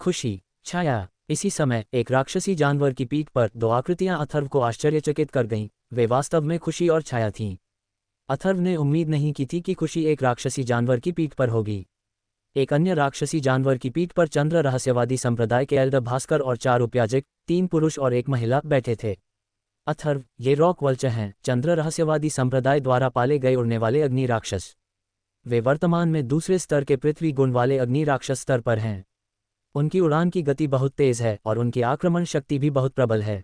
खुशी, छाया। इसी समय एक राक्षसी जानवर की पीठ पर दो आकृतियां अथर्व को आश्चर्यचकित कर गईं। वे वास्तव में खुशी और छाया थीं। अथर्व ने उम्मीद नहीं की थी कि खुशी एक राक्षसी जानवर की पीठ पर होगी। एक अन्य राक्षसी जानवर की पीठ पर चंद्र रहस्यवादी संप्रदाय के एल्डर भास्कर और 4 उपयाजक, 3 पुरुष और 1 महिला बैठे थे। अथर्व, ये रॉक वल्चर हैं, चंद्र रहस्यवादी संप्रदाय द्वारा पाले गए उड़ने वाले अग्नि राक्षस। वे वर्तमान में दूसरे स्तर के पृथ्वी गुण वाले अग्नि राक्षस स्तर पर हैं। उनकी उड़ान की गति बहुत तेज है और उनकी आक्रमण शक्ति भी बहुत प्रबल है।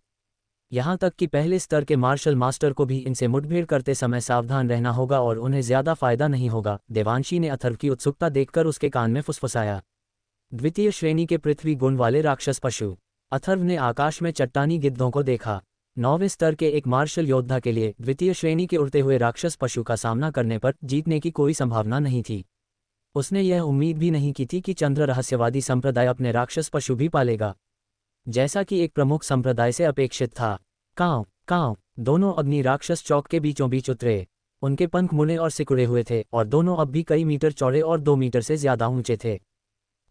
यहाँ तक कि पहले स्तर के मार्शल मास्टर को भी इनसे मुठभेड़ करते समय सावधान रहना होगा और उन्हें ज्यादा फायदा नहीं होगा। देवांशी ने अथर्व की उत्सुकता देखकर उसके कान में फुसफुसाया। द्वितीय श्रेणी के पृथ्वी गुण वाले राक्षस पशु। अथर्व ने आकाश में चट्टानी गिद्धों को देखा। 9वें स्तर के एक मार्शल योद्धा के लिए द्वितीय श्रेणी के उड़ते हुए राक्षस पशु का सामना करने पर जीतने की कोई संभावना नहीं थी। उसने यह उम्मीद भी नहीं की थी कि चंद्र रहस्यवादी संप्रदाय अपने राक्षस पशु भी पालेगा, जैसा कि एक प्रमुख संप्रदाय से अपेक्षित था। कांव कांव, दोनों अग्नि राक्षस चौक के बीचों बीच उतरे। उनके पंख मुड़े और सिकुड़े हुए थे और दोनों अब भी कई मीटर चौड़े और 2 मीटर से ज्यादा ऊंचे थे।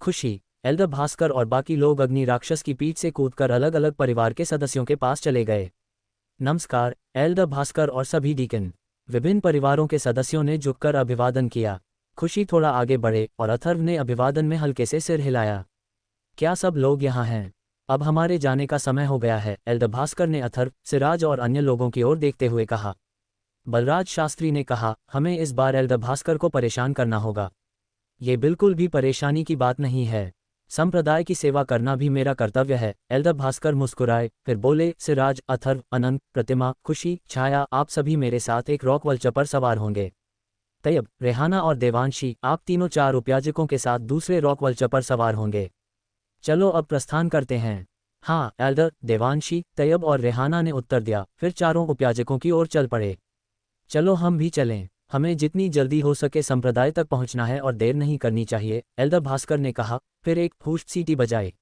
खुशी, एल्डर भास्कर और बाकी लोग अग्नि राक्षस की पीठ से कूदकर अलग अलग परिवार के सदस्यों के पास चले गए। नमस्कार, एल्डर भास्कर और सभी डीकन। विभिन्न परिवारों के सदस्यों ने झुककर अभिवादन किया। खुशी थोड़ा आगे बढ़े और अथर्व ने अभिवादन में हल्के से सिर हिलाया। क्या सब लोग यहाँ हैं? अब हमारे जाने का समय हो गया है, एल्डर भास्कर ने अथर्व, सिराज और अन्य लोगों की ओर देखते हुए कहा। बलराज शास्त्री ने कहा, हमें इस बार एल्डर भास्कर को परेशान करना होगा। ये बिल्कुल भी परेशानी की बात नहीं है। संप्रदाय की सेवा करना भी मेरा कर्तव्य है। एल्डर भास्कर मुस्कुराए, फिर बोले, सिराज, अथर्व, अनंत, प्रतिमा, खुशी, छाया, आप सभी मेरे साथ एक रॉक वल्चर पर सवार होंगे। तैयब, रेहाना और देवांशी, आप तीनों 4 उपयाजकों के साथ दूसरे रॉक वल्चर पर सवार होंगे। चलो अब प्रस्थान करते हैं। हाँ एल्डर, देवांशी, तैयब और रेहाना ने उत्तर दिया, फिर चारों उपयाजकों की ओर चल पड़े। चलो हम भी चलें, हमें जितनी जल्दी हो सके संप्रदाय तक पहुंचना है और देर नहीं करनी चाहिए, एल्डर भास्कर ने कहा, फिर एक फूस्ट सीटी बजाई।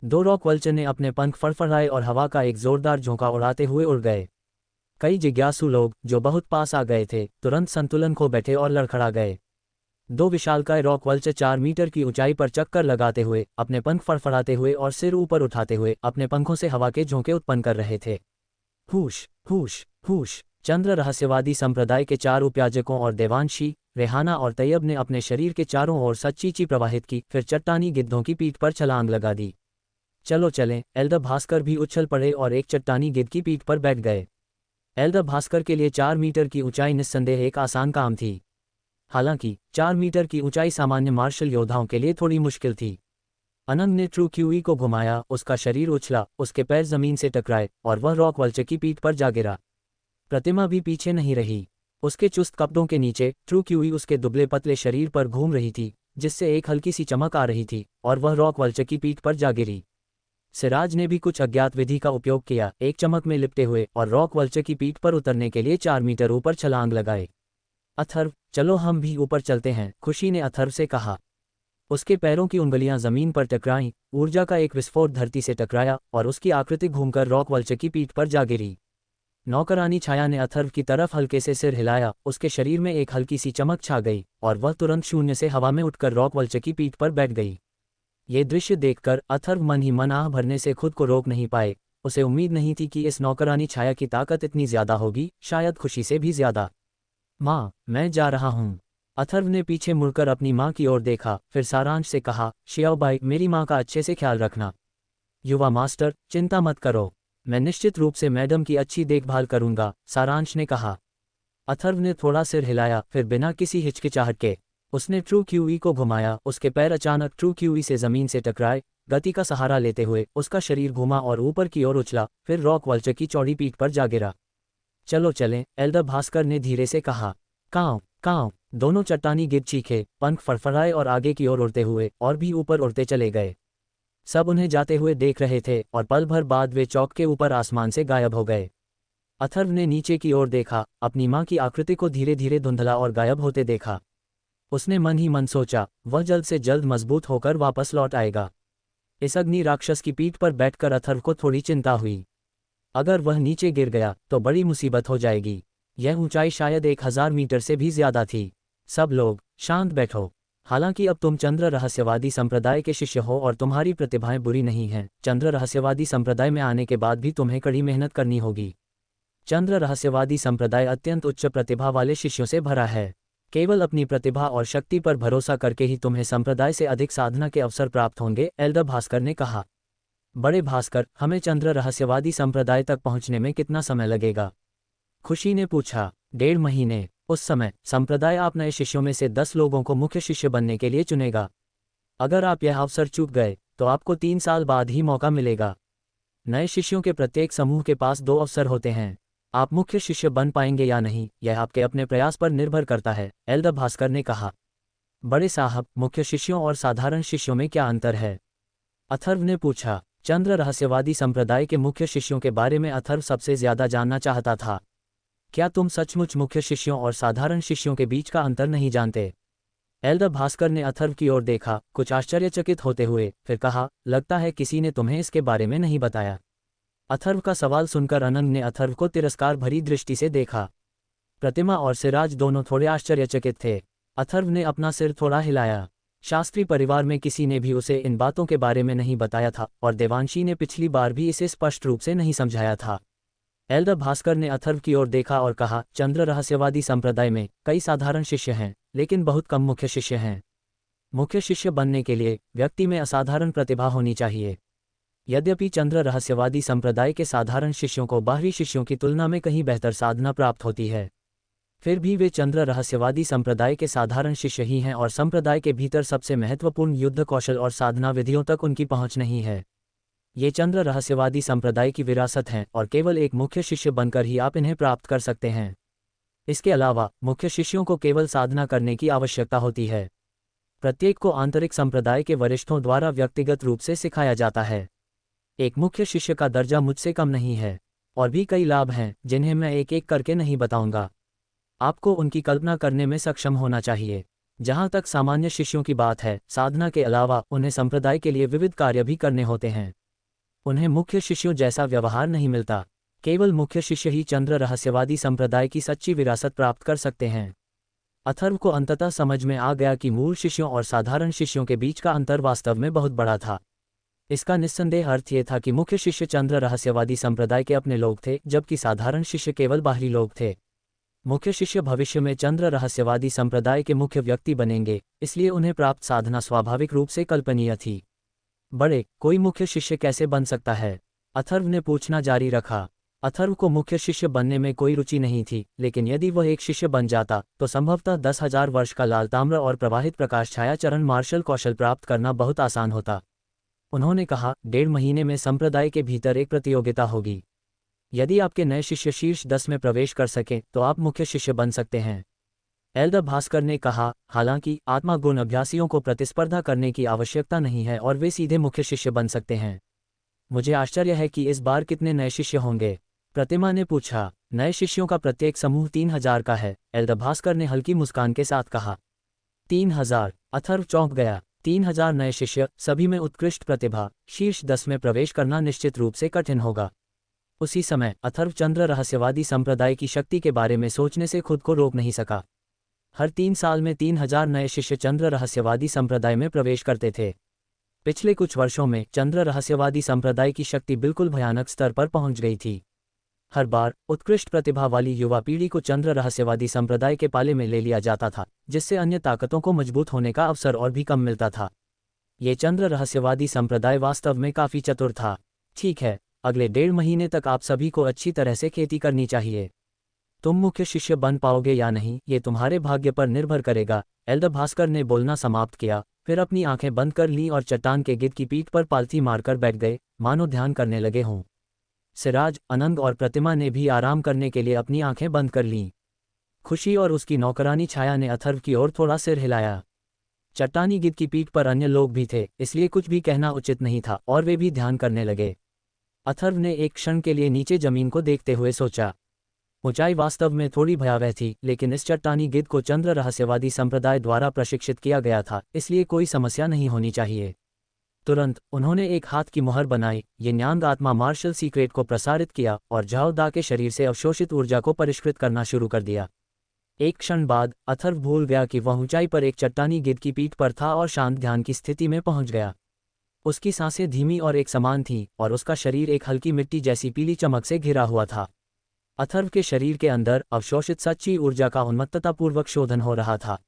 2 रॉक वल्चर ने अपने पंख फड़फड़ाए और हवा का एक जोरदार झोंका उड़ाते हुए उड़ गए। कई जिज्ञासु लोग, जो बहुत पास आ गए थे, तुरंत संतुलन खो बैठे और लड़खड़ा गए। 2 विशालकाय रॉक वल्चर 4 मीटर की ऊंचाई पर चक्कर लगाते हुए, अपने पंख फड़फड़ाते हुए और सिर ऊपर उठाते हुए अपने पंखों से हवा के झोंके उत्पन्न कर रहे थे। हुश हुश हुश। चंद्र रहस्यवादी संप्रदाय के 4 उपयाजकों और देवांशी, रेहाना और तैयब ने अपने शरीर के चारों ओर सच्चीची प्रवाहित की, फिर चट्टानी गिद्धों की पीठ पर छलांग लगा दी। चलो चलें, एल्डर भास्कर भी उछल पड़े और एक चट्टानी गिद्ध की पीठ पर बैठ गए। एल्डर भास्कर के लिए 4 मीटर की ऊंचाई निस्संदेह एक आसान काम थी। हालांकि 4 मीटर की ऊंचाई सामान्य मार्शल योद्धाओं के लिए थोड़ी मुश्किल थी। अनंत ने ट्रू क्यूई को घुमाया, उसका शरीर उछला, उसके पैर जमीन से टकराए और वह रॉक वल्चर की पीठ पर जा गिरा। प्रतिमा भी पीछे नहीं रही। उसके चुस्त कपड़ों के नीचे ट्रू क्यूई उसके दुबले पतले शरीर पर घूम रही थी, जिससे एक हल्की सी चमक आ रही थी, और वह रॉक वल्चर की पीठ पर जा गिरी। सिराज ने भी कुछ अज्ञात विधि का उपयोग किया, एक चमक में लिपटे हुए और रॉक वल्चर की पीठ पर उतरने के लिए 4 मीटर ऊपर छलांग लगाए। अथर्व, चलो हम भी ऊपर चलते हैं, खुशी ने अथर्व से कहा। उसके पैरों की उंगलियां जमीन पर टकराईं, ऊर्जा का एक विस्फोट धरती से टकराया और उसकी आकृति घूमकर रॉक वल्चर की पीठ पर जा गिरी। नौकरानी छाया ने अथर्व की तरफ हल्के से सिर हिलाया, उसके शरीर में एक हल्की सी चमक छा गई और वह तुरंत शून्य से हवा में उठकर रॉक वल्चर की पीठ पर बैठ गई। ये दृश्य देखकर अथर्व मन ही मन आह भरने से खुद को रोक नहीं पाए। उसे उम्मीद नहीं थी कि इस नौकरानी छाया की ताकत इतनी ज्यादा होगी, शायद खुशी से भी ज्यादा। माँ, मैं जा रहा हूँ। अथर्व ने पीछे मुड़कर अपनी माँ की ओर देखा, फिर सारांश से कहा, शियाओबाई, मेरी माँ का अच्छे से ख्याल रखना। युवा मास्टर, चिंता मत करो, मैं निश्चित रूप से मैडम की अच्छी देखभाल करूंगा, सारांश ने कहा। अथर्व ने थोड़ा सिर हिलाया, फिर बिना किसी हिचकिचाहट के उसने ट्रू क्यूई को घुमाया। उसके पैर अचानक ट्रू क्यूई से जमीन से टकराए। गति का सहारा लेते हुए उसका शरीर घूमा और ऊपर की ओर उछला, फिर रॉक वल्चर की चौड़ी पीठ पर जा गिरा। चलो चलें, एल्डर भास्कर ने धीरे से कहा। कांव कांव, दोनों चट्टानी गिद्ध चीखे, पंख फड़फड़ाए और आगे की ओर उड़ते हुए और भी ऊपर उड़ते चले गए। सब उन्हें जाते हुए देख रहे थे और पल भर बाद वे चौक के ऊपर आसमान से गायब हो गए। अथर्व ने नीचे की ओर देखा, अपनी माँ की आकृति को धीरे धीरे धुंधला और गायब होते देखा। उसने मन ही मन सोचा, वह जल्द से जल्द मजबूत होकर वापस लौट आएगा। इस अग्नि राक्षस की पीठ पर बैठकर अथर्व को थोड़ी चिंता हुई। अगर वह नीचे गिर गया तो बड़ी मुसीबत हो जाएगी। यह ऊंचाई शायद 1000 मीटर से भी ज्यादा थी। सब लोग शांत बैठो। हालांकि अब तुम चंद्र रहस्यवादी संप्रदाय के शिष्य हो और तुम्हारी प्रतिभाएं बुरी नहीं हैं। चंद्र रहस्यवादी संप्रदाय में आने के बाद भी तुम्हें कड़ी मेहनत करनी होगी। चंद्र रहस्यवादी संप्रदाय अत्यंत उच्च प्रतिभा वाले शिष्यों से भरा है। केवल अपनी प्रतिभा और शक्ति पर भरोसा करके ही तुम्हें संप्रदाय से अधिक साधना के अवसर प्राप्त होंगे, एल्डर भास्कर ने कहा। बड़े भास्कर, हमें चंद्र रहस्यवादी संप्रदाय तक पहुंचने में कितना समय लगेगा? खुशी ने पूछा। 1.5 महीने। उस समय संप्रदाय आप नए शिष्यों में से 10 लोगों को मुख्य शिष्य बनने के लिए चुनेगा। अगर आप यह अवसर चूक गए तो आपको 3 साल बाद ही मौका मिलेगा। नए शिष्यों के प्रत्येक समूह के पास 2 अवसर होते हैं। आप मुख्य शिष्य बन पाएंगे या नहीं, यह आपके अपने प्रयास पर निर्भर करता है, एल्डर भास्कर ने कहा। बड़े साहब, मुख्य शिष्यों और साधारण शिष्यों में क्या अंतर है? अथर्व ने पूछा। चंद्र रहस्यवादी संप्रदाय के मुख्य शिष्यों के बारे में अथर्व सबसे ज्यादा जानना चाहता था। क्या तुम सचमुच मुख्य शिष्यों और साधारण शिष्यों के बीच का अंतर नहीं जानते? एल्डर भास्कर ने अथर्व की ओर देखा, कुछ आश्चर्यचकित होते हुए, फिर कहा, लगता है किसी ने तुम्हें इसके बारे में नहीं बताया। अथर्व का सवाल सुनकर अनंग ने अथर्व को तिरस्कार भरी दृष्टि से देखा। प्रतिमा और सिराज दोनों थोड़े आश्चर्यचकित थे। अथर्व ने अपना सिर थोड़ा हिलाया। शास्त्री परिवार में किसी ने भी उसे इन बातों के बारे में नहीं बताया था और देवांशी ने पिछली बार भी इसे स्पष्ट रूप से नहीं समझाया था। एल्डर भास्कर ने अथर्व की ओर देखा और कहा, चंद्र रहस्यवादी संप्रदाय में कई साधारण शिष्य हैं, लेकिन बहुत कम मुख्य शिष्य हैं। मुख्य शिष्य बनने के लिए व्यक्ति में असाधारण प्रतिभा होनी चाहिए। यद्यपि चंद्र रहस्यवादी संप्रदाय के साधारण शिष्यों को बाहरी शिष्यों की तुलना में कहीं बेहतर साधना प्राप्त होती है, फिर भी वे चंद्र रहस्यवादी संप्रदाय के साधारण शिष्य ही हैं और संप्रदाय के भीतर सबसे महत्वपूर्ण युद्ध कौशल और साधना विधियों तक उनकी पहुंच नहीं है। ये चंद्र रहस्यवादी संप्रदाय की विरासत हैं और केवल एक मुख्य शिष्य बनकर ही आप इन्हें प्राप्त कर सकते हैं। इसके अलावा मुख्य शिष्यों को केवल साधना करने की आवश्यकता होती है। प्रत्येक को आंतरिक संप्रदाय के वरिष्ठों द्वारा व्यक्तिगत रूप से सिखाया जाता है। एक मुख्य शिष्य का दर्जा मुझसे कम नहीं है, और भी कई लाभ हैं जिन्हें मैं एक एक करके नहीं बताऊंगा। आपको उनकी कल्पना करने में सक्षम होना चाहिए। जहां तक सामान्य शिष्यों की बात है, साधना के अलावा उन्हें संप्रदाय के लिए विविध कार्य भी करने होते हैं। उन्हें मुख्य शिष्यों जैसा व्यवहार नहीं मिलता। केवल मुख्य शिष्य ही चंद्र रहस्यवादी संप्रदाय की सच्ची विरासत प्राप्त कर सकते हैं। अथर्व को अंततः समझ में आ गया कि मूल शिष्यों और साधारण शिष्यों के बीच का अंतर वास्तव में बहुत बड़ा था। इसका निस्संदेह अर्थ ये था कि मुख्य शिष्य चंद्र रहस्यवादी संप्रदाय के अपने लोग थे, जबकि साधारण शिष्य केवल बाहरी लोग थे। मुख्य शिष्य भविष्य में चंद्र रहस्यवादी संप्रदाय के मुख्य व्यक्ति बनेंगे, इसलिए उन्हें प्राप्त साधना स्वाभाविक रूप से कल्पनीय थी। बड़े, कोई मुख्य शिष्य कैसे बन सकता है? अथर्व ने पूछना जारी रखा। अथर्व को मुख्य शिष्य बनने में कोई रुचि नहीं थी, लेकिन यदि वह एक शिष्य बन जाता तो संभवतः 10,000 वर्ष का लाल ताम्र और प्रवाहित प्रकाश छाया चरण मार्शल कौशल प्राप्त करना बहुत आसान होता। उन्होंने कहा, 1.5 महीने में संप्रदाय के भीतर एक प्रतियोगिता होगी। यदि आपके नए शिष्य शीर्ष 10 में प्रवेश कर सकें तो आप मुख्य शिष्य बन सकते हैं, एल्डर भास्कर ने कहा। हालांकि आत्मा गुण अभ्यासियों को प्रतिस्पर्धा करने की आवश्यकता नहीं है और वे सीधे मुख्य शिष्य बन सकते हैं। मुझे आश्चर्य है कि इस बार कितने नए शिष्य होंगे? प्रतिमा ने पूछा। नए शिष्यों का प्रत्येक समूह 3,000 का है, एल्डर भास्कर ने हल्की मुस्कान के साथ कहा। 3,000? अथर्व चौंक गया। 3,000 नए शिष्य, सभी में उत्कृष्ट प्रतिभा। शीर्ष 10 में प्रवेश करना निश्चित रूप से कठिन होगा। उसी समय अथर्व चंद्र रहस्यवादी संप्रदाय की शक्ति के बारे में सोचने से खुद को रोक नहीं सका। हर 3 साल में 3,000 नए शिष्य चंद्र रहस्यवादी संप्रदाय में प्रवेश करते थे। पिछले कुछ वर्षों में चंद्र रहस्यवादी संप्रदाय की शक्ति बिल्कुल भयानक स्तर पर पहुंच गई थी। हर बार उत्कृष्ट प्रतिभा वाली युवा पीढ़ी को चंद्र रहस्यवादी संप्रदाय के पाले में ले लिया जाता था, जिससे अन्य ताकतों को मजबूत होने का अवसर और भी कम मिलता था। ये चंद्र रहस्यवादी संप्रदाय वास्तव में काफी चतुर था। ठीक है, अगले 1.5 महीने तक आप सभी को अच्छी तरह से खेती करनी चाहिए। तुम मुख्य शिष्य बन पाओगे या नहीं, ये तुम्हारे भाग्य पर निर्भर करेगा, एल्डर भास्कर ने बोलना समाप्त किया, फिर अपनी आंखें बंद कर लीं और चट्टान के गिद्ध की पीठ पर पालथी मारकर बैठ गए, मानो ध्यान करने लगे हों। सिराज, अनंग और प्रतिमा ने भी आराम करने के लिए अपनी आंखें बंद कर लीं। खुशी और उसकी नौकरानी छाया ने अथर्व की ओर थोड़ा सिर हिलाया। चट्टानी गिद्ध की पीठ पर अन्य लोग भी थे, इसलिए कुछ भी कहना उचित नहीं था और वे भी ध्यान करने लगे। अथर्व ने एक क्षण के लिए नीचे जमीन को देखते हुए सोचा। ऊंचाई वास्तव में थोड़ी भयावह थी, लेकिन इस चट्टानी गिद्ध को चंद्र रहस्यवादी संप्रदाय द्वारा प्रशिक्षित किया गया था, इसलिए कोई समस्या नहीं होनी चाहिए। तुरंत उन्होंने एक हाथ की मुहर बनाई, ये न्यांग आत्मा मार्शल सीक्रेट को प्रसारित किया और झाओ दा के शरीर से अवशोषित ऊर्जा को परिष्कृत करना शुरू कर दिया। एक क्षण बाद अथर्व भूल गया कि वह ऊंचाई पर एक चट्टानी गिद्ध की पीठ पर था और शांत ध्यान की स्थिति में पहुंच गया। उसकी सांसें धीमी और एक समान थीं और उसका शरीर एक हल्की मिट्टी जैसी पीली चमक से घिरा हुआ था। अथर्व के शरीर के अंदर अवशोषित सच्ची ऊर्जा का उन्मत्ततापूर्वक शोधन हो रहा था।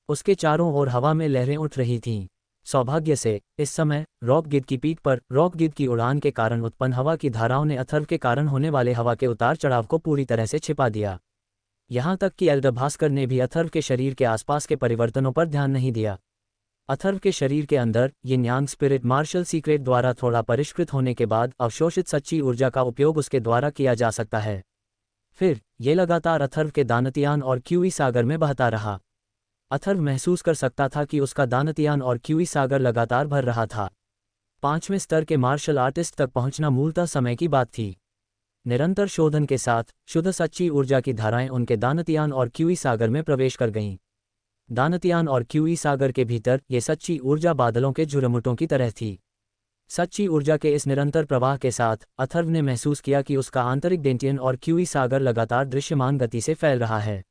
उसके चारों ओर हवा में लहरें उठ रही थीं। सौभाग्य से इस समय रॉक गिद्ध की पीठ पर रॉक गिद्ध की उड़ान के कारण उत्पन्न हवा की धाराओं ने अथर्व के कारण होने वाले हवा के उतार चढ़ाव को पूरी तरह से छिपा दिया। यहाँ तक कि एल्डर भास्कर ने भी अथर्व के शरीर के आसपास के परिवर्तनों पर ध्यान नहीं दिया। अथर्व के शरीर के अंदर यिन यांग स्पिरिट मार्शल सीक्रेट द्वारा थोड़ा परिष्कृत होने के बाद अवशोषित सच्ची ऊर्जा का उपयोग उसके द्वारा किया जा सकता है। फिर ये लगातार अथर्व के दानतियान और क्यूई सागर में बहता रहा। अथर्व महसूस कर सकता था कि उसका दानतियान और क्यूई सागर लगातार भर रहा था। 5वें स्तर के मार्शल आर्टिस्ट तक पहुंचना मूलतः समय की बात थी। निरंतर शोधन के साथ शुद्ध सच्ची ऊर्जा की धाराएं उनके दानतियान और क्यूई सागर में प्रवेश कर गईं। दानतियान और क्यूई सागर के भीतर ये सच्ची ऊर्जा बादलों के झुरमुटों की तरह थी। सच्ची ऊर्जा के इस निरंतर प्रवाह के साथ अथर्व ने महसूस किया कि उसका आंतरिक डेंटियन और क्यूई सागर लगातार दृश्यमान गति से फैल रहा है।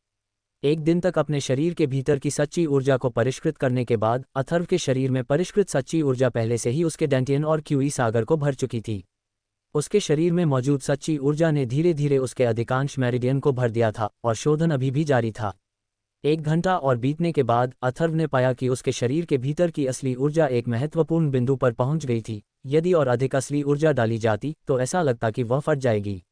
एक दिन तक अपने शरीर के भीतर की सच्ची ऊर्जा को परिष्कृत करने के बाद अथर्व के शरीर में परिष्कृत सच्ची ऊर्जा पहले से ही उसके डेंटियन और क्यूई सागर को भर चुकी थी। उसके शरीर में मौजूद सच्ची ऊर्जा ने धीरे धीरे उसके अधिकांश मेरिडियन को भर दिया था और शोधन अभी भी जारी था। 1 घंटा और बीतने के बाद अथर्व ने पाया कि उसके शरीर के भीतर की असली ऊर्जा एक महत्वपूर्ण बिंदु पर पहुंच गई थी। यदि और अधिक असली ऊर्जा डाली जाती तो ऐसा लगता कि वह फट जाएगी।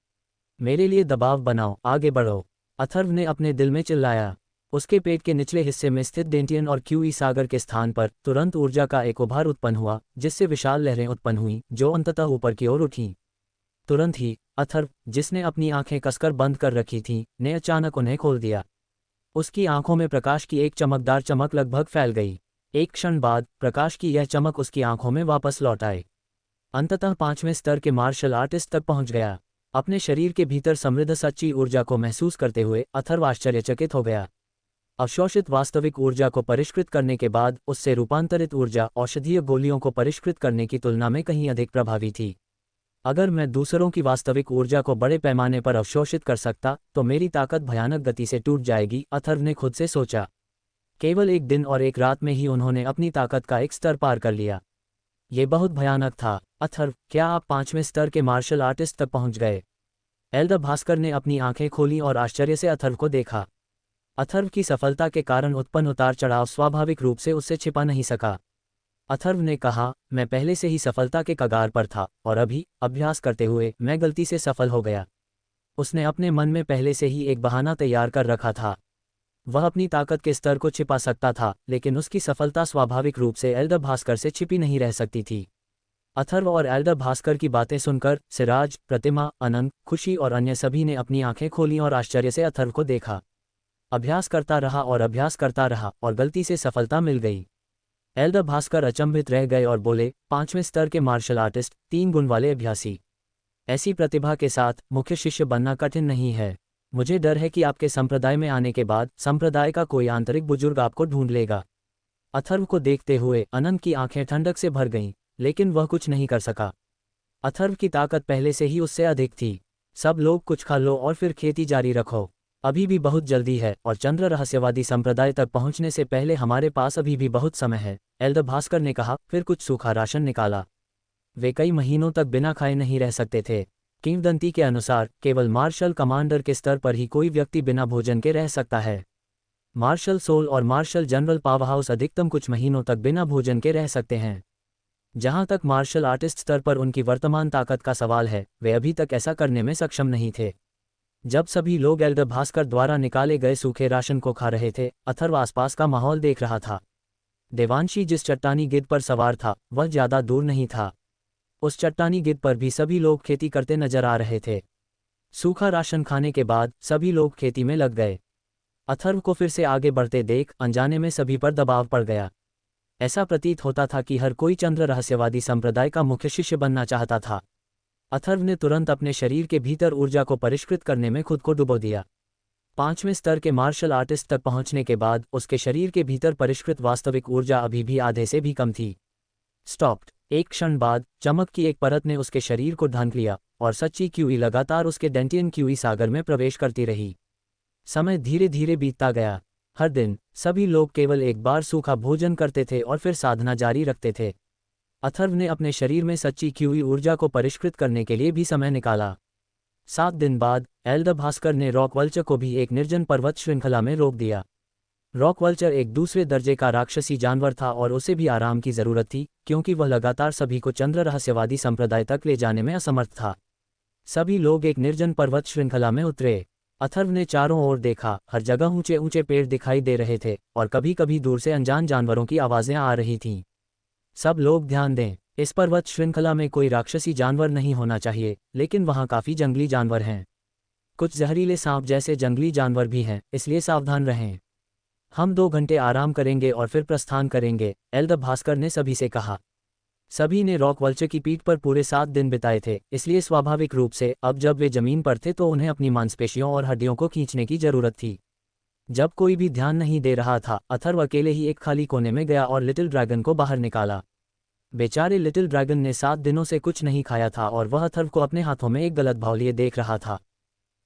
मेरे लिए दबाव बनाओ, आगे बढ़ो, अथर्व ने अपने दिल में चिल्लाया। उसके पेट के निचले हिस्से में स्थित डेंटियन और क्यूई सागर के स्थान पर तुरंत ऊर्जा का एक उभार उत्पन्न हुआ, जिससे विशाल लहरें उत्पन्न हुईं जो अंततः ऊपर की ओर उठीं। तुरंत ही अथर्व, जिसने अपनी आंखें कसकर बंद कर रखी थीं, ने अचानक उन्हें खोल दिया। उसकी आंखों में प्रकाश की एक चमकदार चमक लगभग फैल गई। एक क्षण बाद प्रकाश की यह चमक उसकी आंखों में वापस लौट आई। अंततः 5वें स्तर के मार्शल आर्टिस्ट तक पहुंच गया। अपने शरीर के भीतर समृद्ध सच्ची ऊर्जा को महसूस करते हुए अथर्व आश्चर्यचकित हो गया। अवशोषित वास्तविक ऊर्जा को परिष्कृत करने के बाद उससे रूपांतरित ऊर्जा औषधीय गोलियों को परिष्कृत करने की तुलना में कहीं अधिक प्रभावी थी। अगर मैं दूसरों की वास्तविक ऊर्जा को बड़े पैमाने पर अवशोषित कर सकता तो मेरी ताकत भयानक गति से टूट जाएगी, अथर्व ने खुद से सोचा। केवल 1 दिन और 1 रात में ही उन्होंने अपनी ताकत का एक स्तर पार कर लिया। ये बहुत भयानक था। अथर्व, क्या आप 5वें स्तर के मार्शल आर्टिस्ट तक पहुंच गए? एल्डर भास्कर ने अपनी आंखें खोली और आश्चर्य से अथर्व को देखा। अथर्व की सफलता के कारण उत्पन्न उतार चढ़ाव स्वाभाविक रूप से उससे छिपा नहीं सका। अथर्व ने कहा, मैं पहले से ही सफलता के कगार पर था और अभी अभ्यास करते हुए मैं गलती से सफल हो गया। उसने अपने मन में पहले से ही एक बहाना तैयार कर रखा था। वह अपनी ताकत के स्तर को छिपा सकता था, लेकिन उसकी सफलता स्वाभाविक रूप से एल्डर भास्कर से छिपी नहीं रह सकती थी। अथर्व और एल्डर भास्कर की बातें सुनकर सिराज, प्रतिमा, अनंत, खुशी और अन्य सभी ने अपनी आंखें खोलीं और आश्चर्य से अथर्व को देखा। अभ्यास करता रहा और अभ्यास करता रहा और गलती से सफलता मिल गई। एल्डर भास्कर अचंभित रह गए और बोले, 5वें स्तर के मार्शल आर्टिस्ट, 3 गुण वाले अभ्यासी। ऐसी प्रतिभा के साथ मुख्य शिष्य बनना कठिन नहीं है। मुझे डर है कि आपके संप्रदाय में आने के बाद संप्रदाय का कोई आंतरिक बुजुर्ग आपको ढूंढ लेगा। अथर्व को देखते हुए अनंत की आंखें ठंडक से भर गईं, लेकिन वह कुछ नहीं कर सका। अथर्व की ताकत पहले से ही उससे अधिक थी। सब लोग कुछ खा लो और फिर खेती जारी रखो। अभी भी बहुत जल्दी है और चंद्र रहस्यवादी संप्रदाय तक पहुंचने से पहले हमारे पास अभी भी बहुत समय है, एल्डर भास्कर ने कहा। फिर कुछ सूखा राशन निकाला। वे कई महीनों तक बिना खाए नहीं रह सकते थे। किंवदंती के अनुसार केवल मार्शल कमांडर के स्तर पर ही कोई व्यक्ति बिना भोजन के रह सकता है। मार्शल सोल और मार्शल जनरल पावरहाउस अधिकतम कुछ महीनों तक बिना भोजन के रह सकते हैं। जहां तक मार्शल आर्टिस्ट स्तर पर उनकी वर्तमान ताकत का सवाल है, वे अभी तक ऐसा करने में सक्षम नहीं थे। जब सभी लोग एल्डर भास्कर द्वारा निकाले गए सूखे राशन को खा रहे थे, अथर्व आसपास का माहौल देख रहा था। देवांशी जिस चट्टानी गिद्ध पर सवार था वह ज्यादा दूर नहीं था। उस चट्टानी गिद्ध पर भी सभी लोग खेती करते नजर आ रहे थे। सूखा राशन खाने के बाद सभी लोग खेती में लग गए। अथर्व को फिर से आगे बढ़ते देख अनजाने में सभी पर दबाव पड़ गया। ऐसा प्रतीत होता था कि हर कोई चंद्र रहस्यवादी संप्रदाय का मुख्य शिष्य बनना चाहता था। अथर्व ने तुरंत अपने शरीर के भीतर ऊर्जा को परिष्कृत करने में खुद को डुबो दिया। 5वें स्तर के मार्शल आर्टिस्ट तक पहुंचने के बाद उसके शरीर के भीतर परिष्कृत वास्तविक ऊर्जा अभी भी आधे से भी कम थी। स्टॉप्ड। एक क्षण बाद चमक की एक परत ने उसके शरीर को ढांक लिया और सच्ची क्यूई लगातार उसके डेंटियन क्यूई सागर में प्रवेश करती रही। समय धीरे धीरे बीतता गया। हर दिन सभी लोग केवल एक बार सूखा भोजन करते थे और फिर साधना जारी रखते थे। अथर्व ने अपने शरीर में सच्ची क्यूई ऊर्जा को परिष्कृत करने के लिए भी समय निकाला। 7 दिन बाद एल्डर भास्कर ने रॉक वल्चर को भी एक निर्जन पर्वत श्रृंखला में रोक दिया। रॉक वल्चर एक दूसरे दर्जे का राक्षसी जानवर था और उसे भी आराम की जरूरत थी, क्योंकि वह लगातार सभी को चंद्र रहस्यवादी संप्रदाय तक ले जाने में असमर्थ था। सभी लोग एक निर्जन पर्वत श्रृंखला में उतरे। अथर्व ने चारों ओर देखा। हर जगह ऊंचे ऊंचे पेड़ दिखाई दे रहे थे और कभी कभी दूर से अनजान जानवरों की आवाजें आ रही थीं। सब लोग ध्यान दें, इस पर्वत श्रृंखला में कोई राक्षसी जानवर नहीं होना चाहिए, लेकिन वहाँ काफ़ी जंगली जानवर हैं। कुछ जहरीले सांप जैसे जंगली जानवर भी हैं, इसलिए सावधान रहें। हम 2 घंटे आराम करेंगे और फिर प्रस्थान करेंगे, एल्डर भास्कर ने सभी से कहा। सभी ने रॉक वल्चर की पीठ पर पूरे 7 दिन बिताए थे, इसलिए स्वाभाविक रूप से अब जब वे जमीन पर थे तो उन्हें अपनी मांसपेशियों और हड्डियों को खींचने की जरूरत थी। जब कोई भी ध्यान नहीं दे रहा था, अथर्व अकेले ही एक खाली कोने में गया और लिटिल ड्रैगन को बाहर निकाला। बेचारे लिटिल ड्रैगन ने 7 दिनों से कुछ नहीं खाया था और वह अथर्व को अपने हाथों में एक गलत भाव लिए देख रहा था।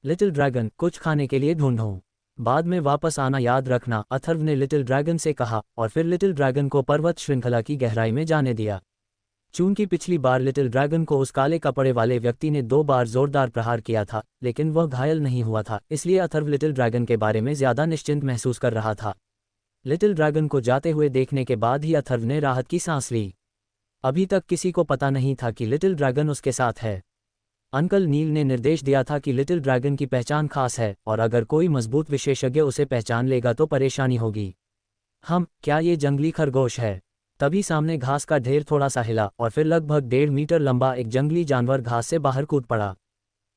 लिटिल ड्रैगन, कुछ खाने के लिए ढूंढूं, बाद में वापस आना याद रखना, अथर्व ने लिटिल ड्रैगन से कहा और फिर लिटिल ड्रैगन को पर्वत श्रृंखला की गहराई में जाने दिया। चूंकि पिछली बार लिटिल ड्रैगन को उस काले कपड़े वाले व्यक्ति ने 2 बार जोरदार प्रहार किया था, लेकिन वह घायल नहीं हुआ था, इसलिए अथर्व लिटिल ड्रैगन के बारे में ज्यादा निश्चिंत महसूस कर रहा था। लिटिल ड्रैगन को जाते हुए देखने के बाद ही अथर्व ने राहत की सांस ली। अभी तक किसी को पता नहीं था कि लिटिल ड्रैगन उसके साथ है। अंकल नील ने निर्देश दिया था कि लिटिल ड्रैगन की पहचान खास है और अगर कोई मजबूत विशेषज्ञ उसे पहचान लेगा तो परेशानी होगी। क्या ये जंगली खरगोश है? तभी सामने घास का ढेर थोड़ा सा हिला और फिर लगभग 1.5 मीटर लंबा एक जंगली जानवर घास से बाहर कूद पड़ा।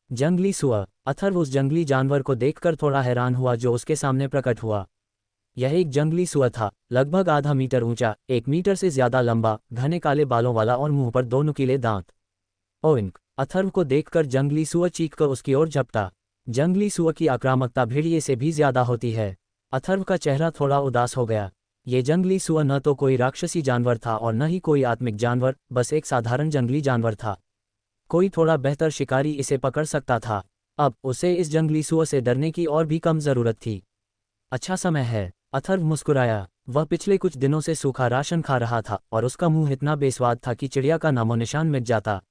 जंगली सुअर। अथर्व उस जंगली जानवर को देखकर थोड़ा हैरान हुआ जो उसके सामने प्रकट हुआ। यह एक जंगली सुअर था, लगभग आधा मीटर ऊंचा, 1 मीटर से ज्यादा लंबा, घने काले बालों वाला और मुंह पर 2 नुकीले दांत। ओइंक! अथर्व को देखकर जंगली सुअर चीखकर उसकी ओर झपटा। जंगली सुअर की आक्रामकता भेड़िए से भी ज्यादा होती है। अथर्व का चेहरा थोड़ा उदास हो गया। ये जंगली सुअर न तो कोई राक्षसी जानवर था और न ही कोई आत्मिक जानवर, बस एक साधारण जंगली जानवर था। कोई थोड़ा बेहतर शिकारी इसे पकड़ सकता था। अब उसे इस जंगली सुअर से डरने की और भी कम जरूरत थी। अच्छा समय है, अथर्व मुस्कुराया। वह पिछले कुछ दिनों से सूखा राशन खा रहा था और उसका मुंह इतना बेस्वाद था कि चिड़िया का नामोनिशान मिट जाता।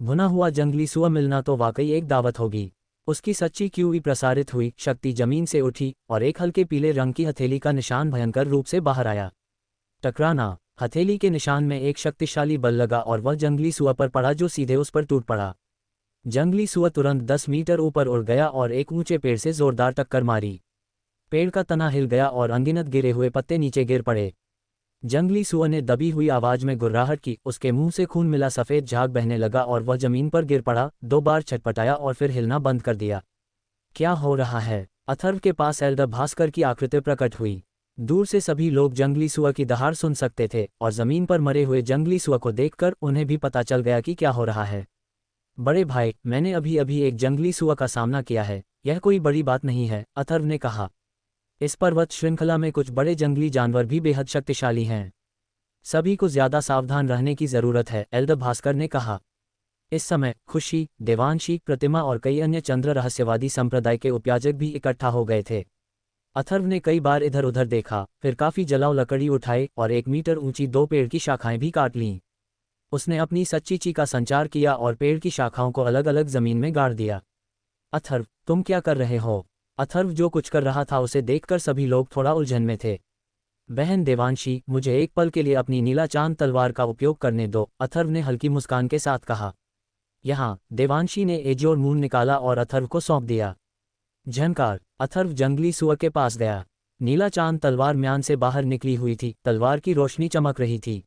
भुना हुआ जंगली सुअर मिलना तो वाकई एक दावत होगी। उसकी सच्ची क्यूई प्रसारित हुई, शक्ति जमीन से उठी और एक हल्के पीले रंग की हथेली का निशान भयंकर रूप से बाहर आया। टकराना। हथेली के निशान में एक शक्तिशाली बल लगा और वह जंगली सुअर पर पड़ा जो सीधे उस पर टूट पड़ा। जंगली सुअर तुरंत 10 मीटर ऊपर उड़ गया और एक ऊंचे पेड़ से जोरदार टक्कर मारी। पेड़ का तना हिल गया और अनगिनत गिरे हुए पत्ते नीचे गिर पड़े। जंगली सुअर ने दबी हुई आवाज में गुर्राहट की, उसके मुंह से खून मिला सफेद झाग बहने लगा और वह जमीन पर गिर पड़ा, 2 बार छटपटाया और फिर हिलना बंद कर दिया। क्या हो रहा है? अथर्व के पास एल्डर भास्कर की आकृति प्रकट हुई। दूर से सभी लोग जंगली सुअर की दहाड़ सुन सकते थे और जमीन पर मरे हुए जंगली सुअर को देखकर उन्हें भी पता चल गया कि क्या हो रहा है। बड़े भाई, मैंने अभी अभी एक जंगली सुअर का सामना किया है, यह कोई बड़ी बात नहीं है, अथर्व ने कहा। इस पर्वत श्रृंखला में कुछ बड़े जंगली जानवर भी बेहद शक्तिशाली हैं। सभी को ज्यादा सावधान रहने की जरूरत है, एल्डर भास्कर ने कहा। इस समय खुशी, देवांशी, प्रतिमा और कई अन्य चंद्र रहस्यवादी संप्रदाय के उपयाजक भी इकट्ठा हो गए थे। अथर्व ने कई बार इधर उधर देखा, फिर काफी जलाऊ लकड़ी उठाई और 1 मीटर ऊंची 2 पेड़ की शाखाएं भी काट लीं। उसने अपनी सच्ची ची का संचार किया और पेड़ की शाखाओं को अलग अलग जमीन में गाड़ दिया। अथर्व, तुम क्या कर रहे हो? अथर्व जो कुछ कर रहा था उसे देखकर सभी लोग थोड़ा उलझन में थे। बहन देवांशी, मुझे एक पल के लिए अपनी नीला चांद तलवार का उपयोग करने दो, अथर्व ने हल्की मुस्कान के साथ कहा। यहाँ देवांशी ने एजोर मून निकाला और अथर्व को सौंप दिया। झनकार। अथर्व जंगली सुअर के पास गया। नीला चांद तलवार म्यान से बाहर निकली हुई थी, तलवार की रोशनी चमक रही थी।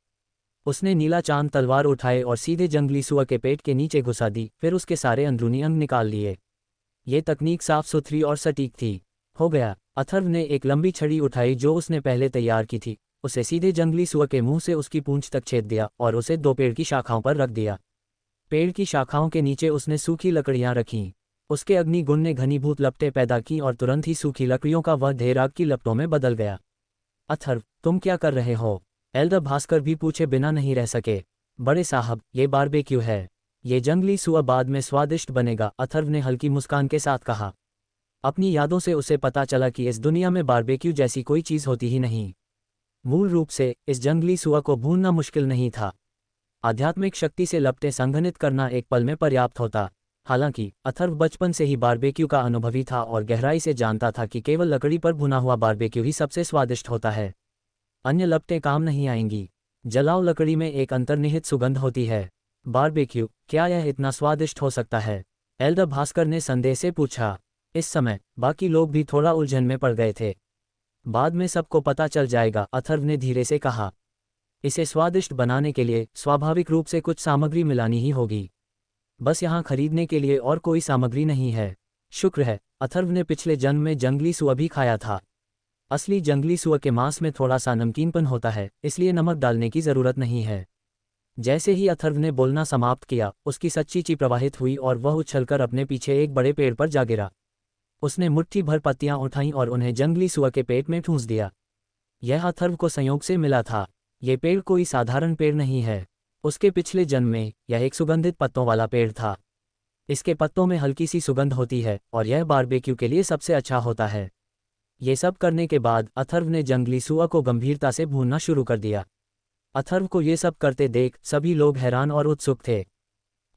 उसने नीला चांद तलवार उठाए और सीधे जंगली सुअर के पेट के नीचे घुसा दी, फिर उसके सारे अंदरूनी अंग निकाल लिए। ये तकनीक साफ सुथरी और सटीक थी। हो गया। अथर्व ने एक लंबी छड़ी उठाई जो उसने पहले तैयार की थी, उसे सीधे जंगली सुअर के मुंह से उसकी पूंछ तक छेद दिया और उसे 2 पेड़ की शाखाओं पर रख दिया। पेड़ की शाखाओं के नीचे उसने सूखी लकड़ियां रखीं। उसके अग्निगुण ने घनीभूत लपटें पैदा की और तुरंत ही सूखी लकड़ियों का वह ढेर आग की लपटों में बदल गया। अथर्व, तुम क्या कर रहे हो? एल्डर भास्कर भी पूछे बिना नहीं रह सके। बड़े साहब, ये बारबेक्यू है। ये जंगली सुअर बाद में स्वादिष्ट बनेगा, अथर्व ने हल्की मुस्कान के साथ कहा। अपनी यादों से उसे पता चला कि इस दुनिया में बारबेक्यू जैसी कोई चीज़ होती ही नहीं। मूल रूप से इस जंगली सुअर को भूनना मुश्किल नहीं था। आध्यात्मिक शक्ति से लपटें संघनित करना एक पल में पर्याप्त होता। हालांकि अथर्व बचपन से ही बारबेक्यू का अनुभवी था और गहराई से जानता था कि केवल लकड़ी पर भुना हुआ बारबेक्यू ही सबसे स्वादिष्ट होता है। अन्य लपटें काम नहीं आएंगी। जलाओ लकड़ी में एक अंतर्निहित सुगंध होती है। बारबेक्यू, क्या यह इतना स्वादिष्ट हो सकता है? एल्डर भास्कर ने संदेह से पूछा। इस समय बाकी लोग भी थोड़ा उलझन में पड़ गए थे। बाद में सबको पता चल जाएगा, अथर्व ने धीरे से कहा। इसे स्वादिष्ट बनाने के लिए स्वाभाविक रूप से कुछ सामग्री मिलानी ही होगी। बस यहाँ खरीदने के लिए और कोई सामग्री नहीं है। शुक्र है, अथर्व ने पिछले जन्म में जंगली सुअर भी खाया था। असली जंगली सुअर के मांस में थोड़ा सा नमकीनपन होता है, इसलिए नमक डालने की ज़रूरत नहीं है। जैसे ही अथर्व ने बोलना समाप्त किया, उसकी सच्ची ची प्रवाहित हुई और वह उछलकर अपने पीछे एक बड़े पेड़ पर जा गिरा। उसने मुट्ठी भर पत्तियां उठाईं और उन्हें जंगली सुअर के पेट में ठूंस दिया। यह अथर्व को संयोग से मिला था। ये पेड़ कोई साधारण पेड़ नहीं है। उसके पिछले जन्म में यह एक सुगंधित पत्तों वाला पेड़ था। इसके पत्तों में हल्की सी सुगंध होती है और यह बारबेक्यू के लिए सबसे अच्छा होता है। ये सब करने के बाद अथर्व ने जंगली सुअर को गंभीरता से भूनना शुरू कर दिया। अथर्व को ये सब करते देख सभी लोग हैरान और उत्सुक थे।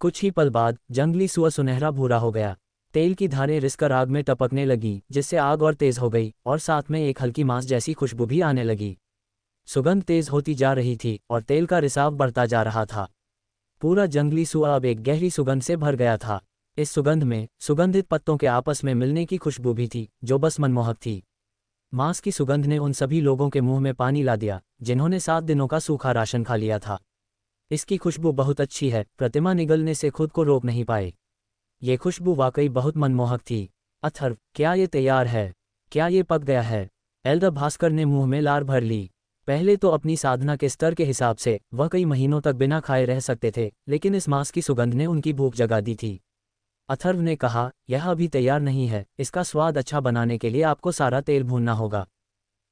कुछ ही पल बाद जंगली सुअर सुनहरा भूरा हो गया। तेल की धारें रिसकर आग में टपकने लगी, जिससे आग और तेज हो गई और साथ में एक हल्की मांस जैसी खुशबू भी आने लगी। सुगंध तेज होती जा रही थी और तेल का रिसाव बढ़ता जा रहा था। पूरा जंगली सुअर अब एक गहरी सुगंध से भर गया था। इस सुगंध में सुगंधित पत्तों के आपस में मिलने की खुशबू भी थी, जो बस मनमोहक थी। मांस की सुगंध ने उन सभी लोगों के मुंह में पानी ला दिया जिन्होंने 7 दिनों का सूखा राशन खा लिया था। इसकी खुशबू बहुत अच्छी है, प्रतिमा निगलने से खुद को रोक नहीं पाए। ये खुशबू वाकई बहुत मनमोहक थी। अथर्व, क्या ये तैयार है? क्या ये पक गया है? एल्डर भास्कर ने मुंह में लार भर ली। पहले तो अपनी साधना के स्तर के हिसाब से वह कई महीनों तक बिना खाए रह सकते थे, लेकिन इस मांस की सुगंध ने उनकी भूख जगा दी थी। अथर्व ने कहा, यह अभी तैयार नहीं है। इसका स्वाद अच्छा बनाने के लिए आपको सारा तेल भूनना होगा।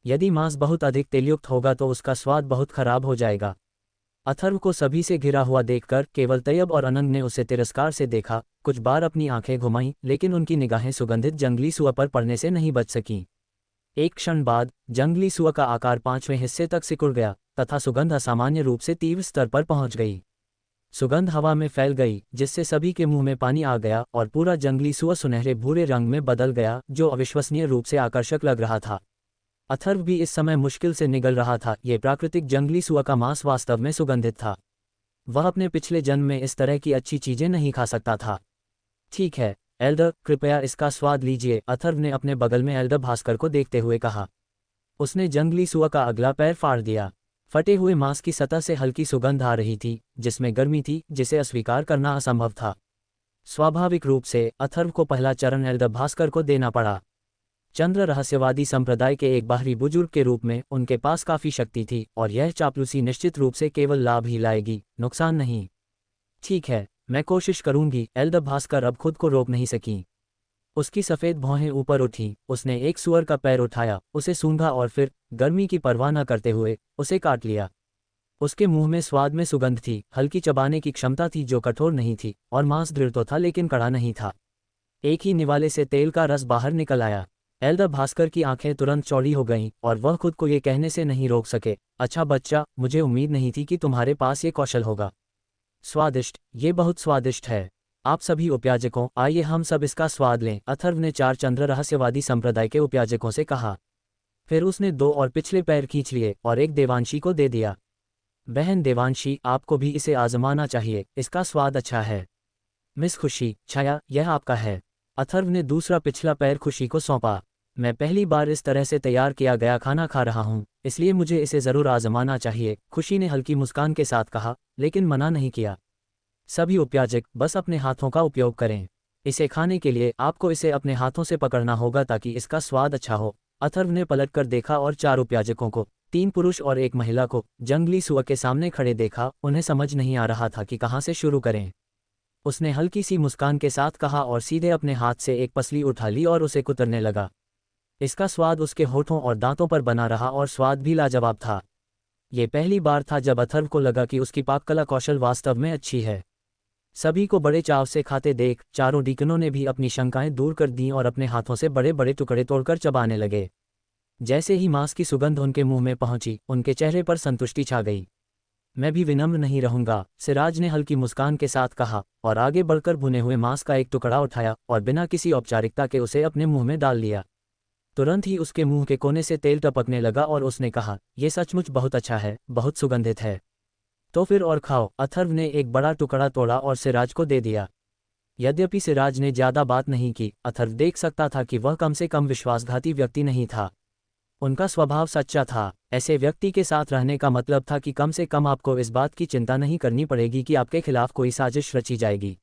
यदि मांस बहुत अधिक तेलयुक्त होगा तो उसका स्वाद बहुत खराब हो जाएगा। अथर्व को सभी से घिरा हुआ देखकर केवल तैयब और अनंत ने उसे तिरस्कार से देखा। कुछ बार अपनी आंखें घुमाईं, लेकिन उनकी निगाहें सुगंधित जंगली सुअर पर पड़ने से नहीं बच सकीं। एक क्षण बाद जंगली सुअर का आकार 5वें हिस्से तक सिकुड़ गया तथा सुगंध असामान्य रूप से तीव्र स्तर पर पहुंच गई। सुगंध हवा में फैल गई, जिससे सभी के मुंह में पानी आ गया और पूरा जंगली सुअर सुनहरे भूरे रंग में बदल गया, जो अविश्वसनीय रूप से आकर्षक लग रहा था। अथर्व भी इस समय मुश्किल से निगल रहा था। ये प्राकृतिक जंगली सुअर का मांस वास्तव में सुगंधित था। वह अपने पिछले जन्म में इस तरह की अच्छी चीजें नहीं खा सकता था। ठीक है एल्डर, कृपया इसका स्वाद लीजिए, अथर्व ने अपने बगल में एल्डर भास्कर को देखते हुए कहा। उसने जंगली सुअर का अगला पैर फाड़ दिया। फटे हुए मांस की सतह से हल्की सुगंध आ रही थी, जिसमें गर्मी थी जिसे अस्वीकार करना असंभव था। स्वाभाविक रूप से अथर्व को पहला चरण एल्डर भास्कर को देना पड़ा। चंद्र रहस्यवादी संप्रदाय के एक बाहरी बुजुर्ग के रूप में उनके पास काफी शक्ति थी और यह चापलूसी निश्चित रूप से केवल लाभ ही लाएगी, नुकसान नहीं। ठीक है, मैं कोशिश करूंगी, एल्डर भास्कर अब खुद को रोक नहीं सकी। उसकी सफ़ेद भौहें ऊपर उठी। उसने एक सुअर का पैर उठाया, उसे सूंघा और फिर गर्मी की परवाह न करते हुए उसे काट लिया। उसके मुंह में स्वाद में सुगंध थी, हल्की चबाने की क्षमता थी जो कठोर नहीं थी, और मांस दृढ़ तो था लेकिन कड़ा नहीं था। एक ही निवाले से तेल का रस बाहर निकल आया। एल्डर भास्कर की आंखें तुरंत चौड़ी हो गईं और वह खुद को ये कहने से नहीं रोक सके, अच्छा बच्चा, मुझे उम्मीद नहीं थी कि तुम्हारे पास ये कौशल होगा। स्वादिष्ट, ये बहुत स्वादिष्ट है। आप सभी उपयाजकों, आइए हम सब इसका स्वाद लें, अथर्व ने 4 चंद्र रहस्यवादी संप्रदाय के उपयाजकों से कहा। फिर उसने 2 और पिछले पैर खींच लिए और एक देवांशी को दे दिया। बहन देवांशी, आपको भी इसे आजमाना चाहिए, इसका स्वाद अच्छा है। मिस खुशी, छाया, यह आपका है। अथर्व ने दूसरा पिछला पैर खुशी को सौंपा। मैं पहली बार इस तरह से तैयार किया गया खाना खा रहा हूँ, इसलिए मुझे इसे ज़रूर आजमाना चाहिए, खुशी ने हल्की मुस्कान के साथ कहा, लेकिन मना नहीं किया। सभी उपयाजक बस अपने हाथों का उपयोग करें। इसे खाने के लिए आपको इसे अपने हाथों से पकड़ना होगा ताकि इसका स्वाद अच्छा हो। अथर्व ने पलटकर देखा और 4 उपयाजकों को, 3 पुरुष और 1 महिला को, जंगली सुअर के सामने खड़े देखा। उन्हें समझ नहीं आ रहा था कि कहाँ से शुरू करें। उसने हल्की सी मुस्कान के साथ कहा और सीधे अपने हाथ से एक पसली उठा ली और उसे कुतरने लगा। इसका स्वाद उसके होठों और दांतों पर बना रहा और स्वाद भी लाजवाब था। ये पहली बार था जब अथर्व को लगा कि उसकी पाककला कौशल वास्तव में अच्छी है। सभी को बड़े चाव से खाते देख चारों डीकनों ने भी अपनी शंकाएं दूर कर दीं और अपने हाथों से बड़े बड़े टुकड़े तोड़कर चबाने लगे। जैसे ही मांस की सुगंध उनके मुंह में पहुंची, उनके चेहरे पर संतुष्टि छा गई। मैं भी विनम्र नहीं रहूंगा, सिराज ने हल्की मुस्कान के साथ कहा और आगे बढ़कर भुने हुए मांस का एक टुकड़ा उठाया और बिना किसी औपचारिकता के उसे अपने मुंह में डाल लिया। तुरंत ही उसके मुंह के कोने से तेल टपकने लगा और उसने कहा, यह सचमुच बहुत अच्छा है, बहुत सुगंधित है। तो फिर और खाओ। अथर्व ने एक बड़ा टुकड़ा तोड़ा और सिराज को दे दिया। यद्यपि सिराज ने ज्यादा बात नहीं की, अथर्व देख सकता था कि वह कम से कम विश्वासघाती व्यक्ति नहीं था। उनका स्वभाव सच्चा था। ऐसे व्यक्ति के साथ रहने का मतलब था कि कम से कम आपको इस बात की चिंता नहीं करनी पड़ेगी कि आपके खिलाफ कोई साजिश रची जाएगी।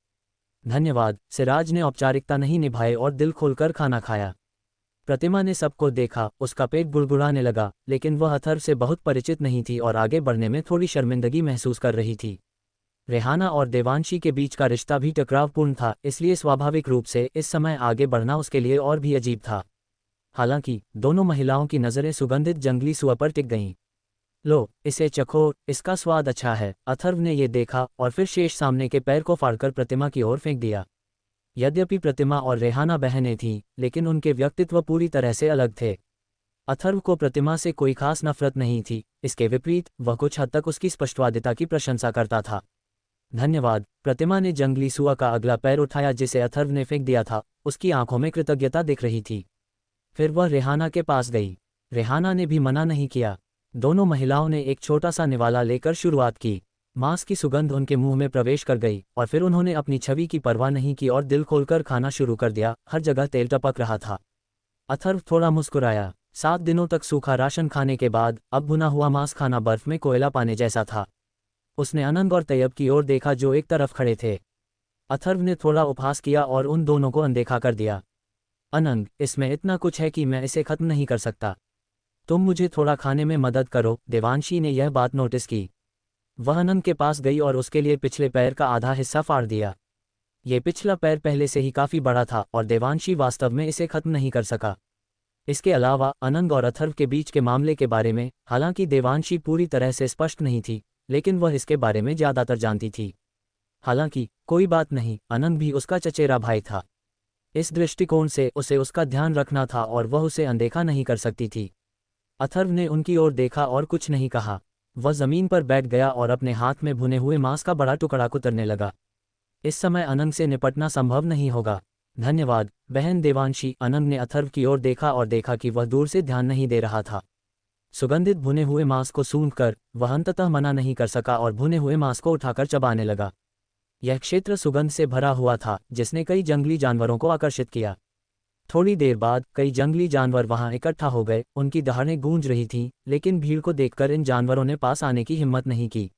धन्यवाद। सिराज ने औपचारिकता नहीं निभाए और दिल खोलकर खाना खाया। प्रतिमा ने सबको देखा, उसका पेट गुड़गुड़ाने लगा, लेकिन वह अथर्व से बहुत परिचित नहीं थी और आगे बढ़ने में थोड़ी शर्मिंदगी महसूस कर रही थी। रेहाना और देवांशी के बीच का रिश्ता भी टकरावपूर्ण था, इसलिए स्वाभाविक रूप से इस समय आगे बढ़ना उसके लिए और भी अजीब था। हालांकि दोनों महिलाओं की नज़रें सुगंधित जंगली सुअर पर टिक गईं। लो, इसे चखो, इसका स्वाद अच्छा है। अथर्व ने ये देखा और फिर शेष सामने के पैर को फाड़कर प्रतिमा की ओर फेंक दिया। यद्यपि प्रतिमा और रेहाना बहनें थीं, लेकिन उनके व्यक्तित्व पूरी तरह से अलग थे। अथर्व को प्रतिमा से कोई खास नफरत नहीं थी, इसके विपरीत वह कुछ हद तक उसकी स्पष्टवादिता की प्रशंसा करता था। धन्यवाद। प्रतिमा ने जंगली सुआ का अगला पैर उठाया जिसे अथर्व ने फेंक दिया था, उसकी आंखों में कृतज्ञता दिख रही थी। फिर वह रेहाना के पास गई। रेहाना ने भी मना नहीं किया। दोनों महिलाओं ने एक छोटा सा निवाला लेकर शुरुआत की। मांस की सुगंध उनके मुंह में प्रवेश कर गई और फिर उन्होंने अपनी छवि की परवाह नहीं की और दिल खोलकर खाना शुरू कर दिया। हर जगह तेल टपक रहा था। अथर्व थोड़ा मुस्कुराया। 7 दिनों तक सूखा राशन खाने के बाद अब भुना हुआ मांस खाना बर्फ में कोयला पाने जैसा था। उसने अनंग और तैयब की ओर देखा जो एक तरफ खड़े थे। अथर्व ने थोड़ा उपहास किया और उन दोनों को अनदेखा कर दिया। अनंग, इसमें इतना कुछ है कि मैं इसे खत्म नहीं कर सकता। तुम मुझे थोड़ा खाने में मदद करो। देवांशी ने यह बात नोटिस की। वह अनंग के पास गई और उसके लिए पिछले पैर का आधा हिस्सा फाड़ दिया। ये पिछला पैर पहले से ही काफी बड़ा था और देवांशी वास्तव में इसे खत्म नहीं कर सका। इसके अलावा अनंग और अथर्व के बीच के मामले के बारे में हालांकि देवांशी पूरी तरह से स्पष्ट नहीं थी, लेकिन वह इसके बारे में ज्यादातर जानती थी। हालांकि कोई बात नहीं, अनंग भी उसका चचेरा भाई था। इस दृष्टिकोण से उसे उसका ध्यान रखना था और वह उसे अनदेखा नहीं कर सकती थी। अथर्व ने उनकी ओर देखा और कुछ नहीं कहा। वह जमीन पर बैठ गया और अपने हाथ में भुने हुए मांस का बड़ा टुकड़ा कुतरने लगा। इस समय अनंग से निपटना संभव नहीं होगा। धन्यवाद बहन देवांशी। अनंग ने अथर्व की ओर देखा और देखा कि वह दूर से ध्यान नहीं दे रहा था। सुगंधित भुने हुए मांस को सूंघकर वह अंततः मना नहीं कर सका और भुने हुए मांस को उठाकर चबाने लगा। यह क्षेत्र सुगंध से भरा हुआ था जिसने कई जंगली जानवरों को आकर्षित किया। थोड़ी देर बाद कई जंगली जानवर वहां इकट्ठा हो गए। उनकी दहाड़ें गूंज रही थीं, लेकिन भीड़ को देखकर इन जानवरों ने पास आने की हिम्मत नहीं की।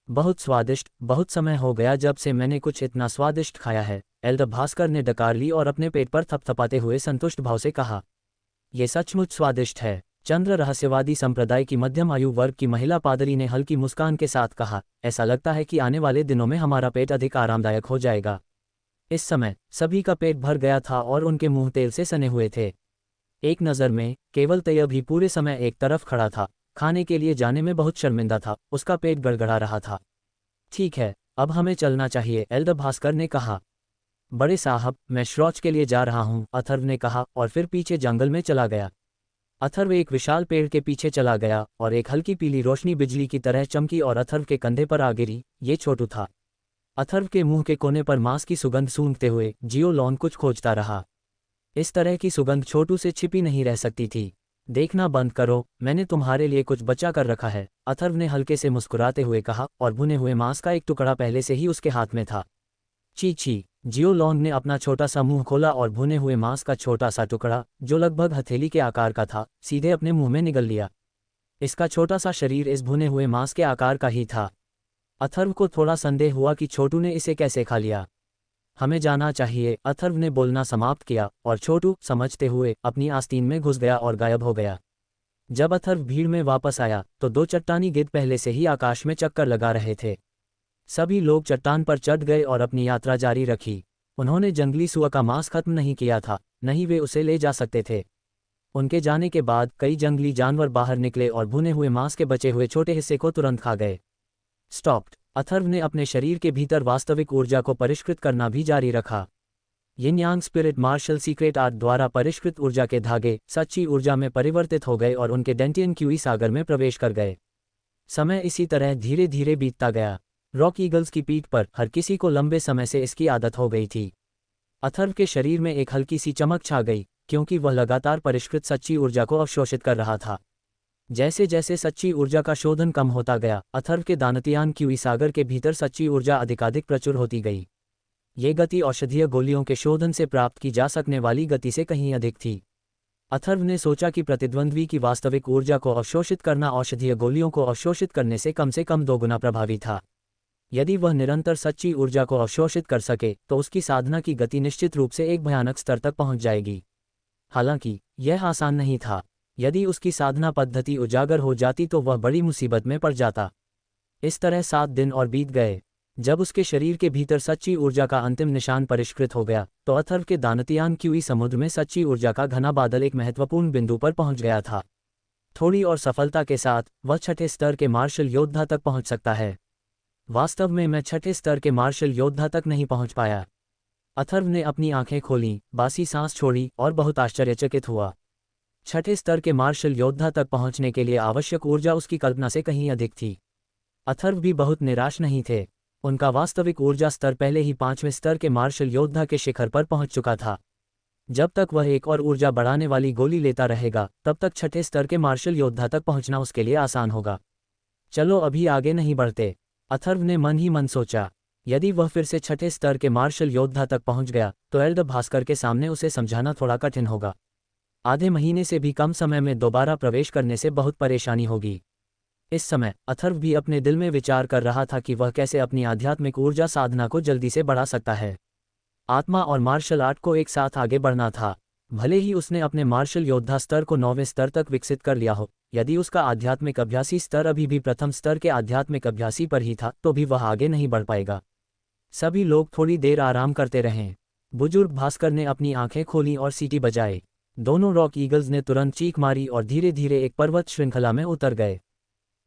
बहुत स्वादिष्ट, बहुत समय हो गया जब से मैंने कुछ इतना स्वादिष्ट खाया है। एल्डर भास्कर ने डकार ली और अपने पेट पर थपथपाते हुए संतुष्ट भाव से कहा, यह सचमुच स्वादिष्ट है। चंद्र रहस्यवादी संप्रदाय की मध्यम आयु वर्ग की महिला पादरी ने हल्की मुस्कान के साथ कहा, ऐसा लगता है कि आने वाले दिनों में हमारा पेट अधिक आरामदायक हो जाएगा। इस समय सभी का पेट भर गया था और उनके मुंह तेल से सने हुए थे। एक नज़र में केवल तैयब ही पूरे समय एक तरफ खड़ा था, खाने के लिए जाने में बहुत शर्मिंदा था, उसका पेट गड़गड़ा रहा था। ठीक है, अब हमें चलना चाहिए, एल्डर भास्कर ने कहा। बड़े साहब, मैं शौच के लिए जा रहा हूँ, अथर्व ने कहा और फिर पीछे जंगल में चला गया। अथर्व एक विशाल पेड़ के पीछे चला गया और एक हल्की पीली रोशनी बिजली की तरह चमकी और अथर्व के कंधे पर आ गिरी। ये छोटू था। अथर्व के मुंह के कोने पर मांस की सुगंध सूंघते हुए जियो लॉन कुछ खोजता रहा। इस तरह की सुगंध छोटू से छिपी नहीं रह सकती थी। देखना बंद करो, मैंने तुम्हारे लिए कुछ बचा कर रखा है, अथर्व ने हल्के से मुस्कुराते हुए कहा और भुने हुए मांस का एक टुकड़ा पहले से ही उसके हाथ में था। ची ची। जियो लॉन्ग ने अपना छोटा सा मुंह खोला और भुने हुए मांस का छोटा सा टुकड़ा, जो लगभग हथेली के आकार का था, सीधे अपने मुंह में निगल लिया। इसका छोटा सा शरीर इस भुने हुए मांस के आकार का ही था। अथर्व को थोड़ा संदेह हुआ कि छोटू ने इसे कैसे खा लिया। हमें जाना चाहिए, अथर्व ने बोलना समाप्त किया और छोटू समझते हुए अपनी आस्तीन में घुस गया और गायब हो गया। जब अथर्व भीड़ में वापस आया तो 2 चट्टानी गिद्ध पहले से ही आकाश में चक्कर लगा रहे थे। सभी लोग चट्टान पर चढ़ गए और अपनी यात्रा जारी रखी। उन्होंने जंगली सुअर का मांस खत्म नहीं किया था, नहीं वे उसे ले जा सकते थे। उनके जाने के बाद कई जंगली जानवर बाहर निकले और भुने हुए मांस के बचे हुए छोटे हिस्से को तुरंत खा गए। स्टॉप्ड। अथर्व ने अपने शरीर के भीतर वास्तविक ऊर्जा को परिष्कृत करना भी जारी रखा। यिन यांग स्पिरिट मार्शल सीक्रेट आर्ट द्वारा परिष्कृत ऊर्जा के धागे सच्ची ऊर्जा में परिवर्तित हो गए और उनके डेंटियन क्यूई सागर में प्रवेश कर गए। समय इसी तरह धीरे धीरे बीतता गया। रॉक ईगल्स की पीठ पर हर किसी को लंबे समय से इसकी आदत हो गई थी। अथर्व के शरीर में एक हल्की सी चमक छा गई, क्योंकि वह लगातार परिष्कृत सच्ची ऊर्जा को अवशोषित कर रहा था। जैसे जैसे सच्ची ऊर्जा का शोधन कम होता गया, अथर्व के दानतियान क्यूई सागर के भीतर सच्ची ऊर्जा अधिकाधिक प्रचुर होती गई। ये गति औषधीय गोलियों के शोधन से प्राप्त की जा सकने वाली गति से कहीं अधिक थी। अथर्व ने सोचा कि प्रतिद्वंद्वी की वास्तविक ऊर्जा को अवशोषित करना औषधीय गोलियों को अवशोषित करने से कम दोगुना प्रभावी था। यदि वह निरंतर सच्ची ऊर्जा को अवशोषित कर सके तो उसकी साधना की गति निश्चित रूप से एक भयानक स्तर तक पहुंच जाएगी। हालांकि यह आसान नहीं था। यदि उसकी साधना पद्धति उजागर हो जाती तो वह बड़ी मुसीबत में पड़ जाता। इस तरह 7 दिन और बीत गए। जब उसके शरीर के भीतर सच्ची ऊर्जा का अंतिम निशान परिष्कृत हो गया तो अथर्व के दानतियान क्यूई समुद्र में सच्ची ऊर्जा का घना बादल एक महत्वपूर्ण बिंदु पर पहुंच गया था। थोड़ी और सफलता के साथ वह 6ठे स्तर के मार्शल योद्धा तक पहुंच सकता है। वास्तव में मैं 6ठे स्तर के मार्शल योद्धा तक नहीं पहुंच पाया। अथर्व ने अपनी आंखें खोलीं, बासी सांस छोड़ी और बहुत आश्चर्यचकित हुआ। 6ठे स्तर के मार्शल योद्धा तक पहुंचने के लिए आवश्यक ऊर्जा उसकी कल्पना से कहीं अधिक थी। अथर्व भी बहुत निराश नहीं थे। उनका वास्तविक ऊर्जा स्तर पहले ही 5वें स्तर के मार्शल योद्धा के शिखर पर पहुंच चुका था। जब तक वह एक और ऊर्जा बढ़ाने वाली गोली लेता रहेगा तब तक 6ठे स्तर के मार्शल योद्धा तक पहुंचना उसके लिए आसान होगा। चलो अभी आगे नहीं बढ़ते, अथर्व ने मन ही मन सोचा। यदि वह फिर से 6ठे स्तर के मार्शल योद्धा तक पहुंच गया तो एल्ड भास्कर के सामने उसे समझाना थोड़ा कठिन होगा। आधे महीने से भी कम समय में दोबारा प्रवेश करने से बहुत परेशानी होगी। इस समय अथर्व भी अपने दिल में विचार कर रहा था कि वह कैसे अपनी आध्यात्मिक ऊर्जा साधना को जल्दी से बढ़ा सकता है। आत्मा और मार्शल आर्ट को एक साथ आगे बढ़ना था। भले ही उसने अपने मार्शल योद्धा स्तर को 9वें स्तर तक विकसित कर लिया हो, यदि उसका आध्यात्मिक अभ्यासी स्तर अभी भी प्रथम स्तर के आध्यात्मिक अभ्यासी पर ही था तो भी वह आगे नहीं बढ़ पाएगा। सभी लोग थोड़ी देर आराम करते रहें। बुजुर्ग भास्कर ने अपनी आंखें खोलीं और सीटी बजाए। दोनों रॉक ईगल्स ने तुरंत चीख मारी और धीरे धीरे एक पर्वत श्रृंखला में उतर गए।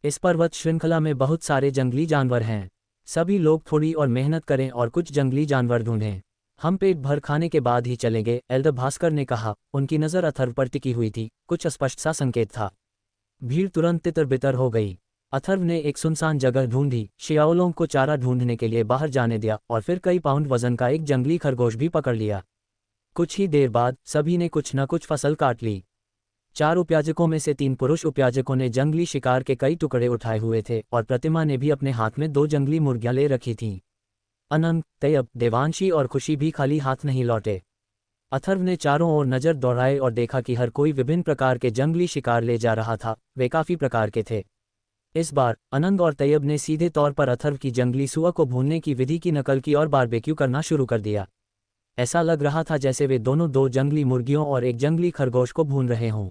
इस पर्वत श्रृंखला में बहुत सारे जंगली जानवर हैं। सभी लोग थोड़ी और मेहनत करें और कुछ जंगली जानवर ढूंढें। हम पेट भर खाने के बाद ही चलेंगे, एल्डर भास्कर ने कहा। उनकी नज़र अथर्व पर टिकी हुई थी, कुछ अस्पष्ट सा संकेत था। भीड़ तुरंत तितर बितर हो गई। अथर्व ने एक सुनसान जगह ढूंढी, शियाओलों को चारा ढूंढने के लिए बाहर जाने दिया और फिर कई पाउंड वजन का एक जंगली खरगोश भी पकड़ लिया। कुछ ही देर बाद सभी ने कुछ न कुछ फसल काट ली। 4 उपयाजकों में से 3 पुरुष उपयाजकों ने जंगली शिकार के कई टुकड़े उठाए हुए थे और प्रतिमा ने भी अपने हाथ में 2 जंगली मुर्गियां ले रखी थीं। अनंत, तैयब, देवांशी और खुशी भी खाली हाथ नहीं लौटे। अथर्व ने चारों ओर नजर दौड़ाए और देखा कि हर कोई विभिन्न प्रकार के जंगली शिकार ले जा रहा था। वे काफी प्रकार के थे। इस बार अनंत और तैयब ने सीधे तौर पर अथर्व की जंगली सुअर को भूनने की विधि की नकल की और बारबेक्यू करना शुरू कर दिया। ऐसा लग रहा था जैसे वे दोनों 2 जंगली मुर्गियों और एक जंगली खरगोश को भून रहे हों।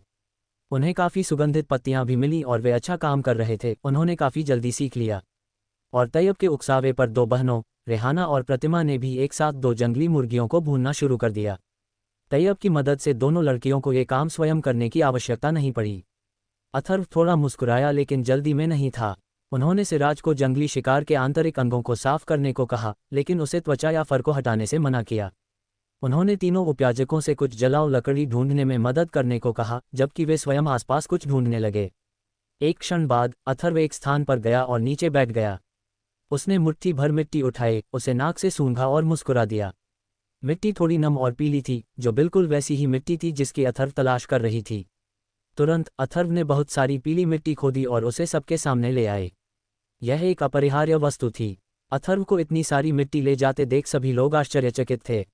उन्हें काफ़ी सुगंधित पत्तियां भी मिली और वे अच्छा काम कर रहे थे। उन्होंने काफ़ी जल्दी सीख लिया। और तैयब के उकसावे पर 2 बहनों, रेहाना और प्रतिमा ने भी एक साथ 2 जंगली मुर्गियों को भूनना शुरू कर दिया। तैयब की मदद से दोनों लड़कियों को ये काम स्वयं करने की आवश्यकता नहीं पड़ी। अथर्व थोड़ा मुस्कुराया लेकिन जल्दी में नहीं था। उन्होंने सिराज को जंगली शिकार के आंतरिक अंगों को साफ करने को कहा, लेकिन उसे त्वचा या फर को हटाने से मना किया। उन्होंने तीनों उपयाजकों से कुछ जलाऊ लकड़ी ढूंढने में मदद करने को कहा, जबकि वे स्वयं आसपास कुछ ढूंढने लगे। एक क्षण बाद अथर्व एक स्थान पर गया और नीचे बैठ गया। उसने मुट्ठी भर मिट्टी उठाई, उसे नाक से सूंघा और मुस्कुरा दिया। मिट्टी थोड़ी नम और पीली थी, जो बिल्कुल वैसी ही मिट्टी थी जिसकी अथर्व तलाश कर रही थी। तुरंत अथर्व ने बहुत सारी पीली मिट्टी खोदी और उसे सबके सामने ले आए। यह एक अपरिहार्य वस्तु थी। अथर्व को इतनी सारी मिट्टी ले जाते देख सभी लोग आश्चर्यचकित थे।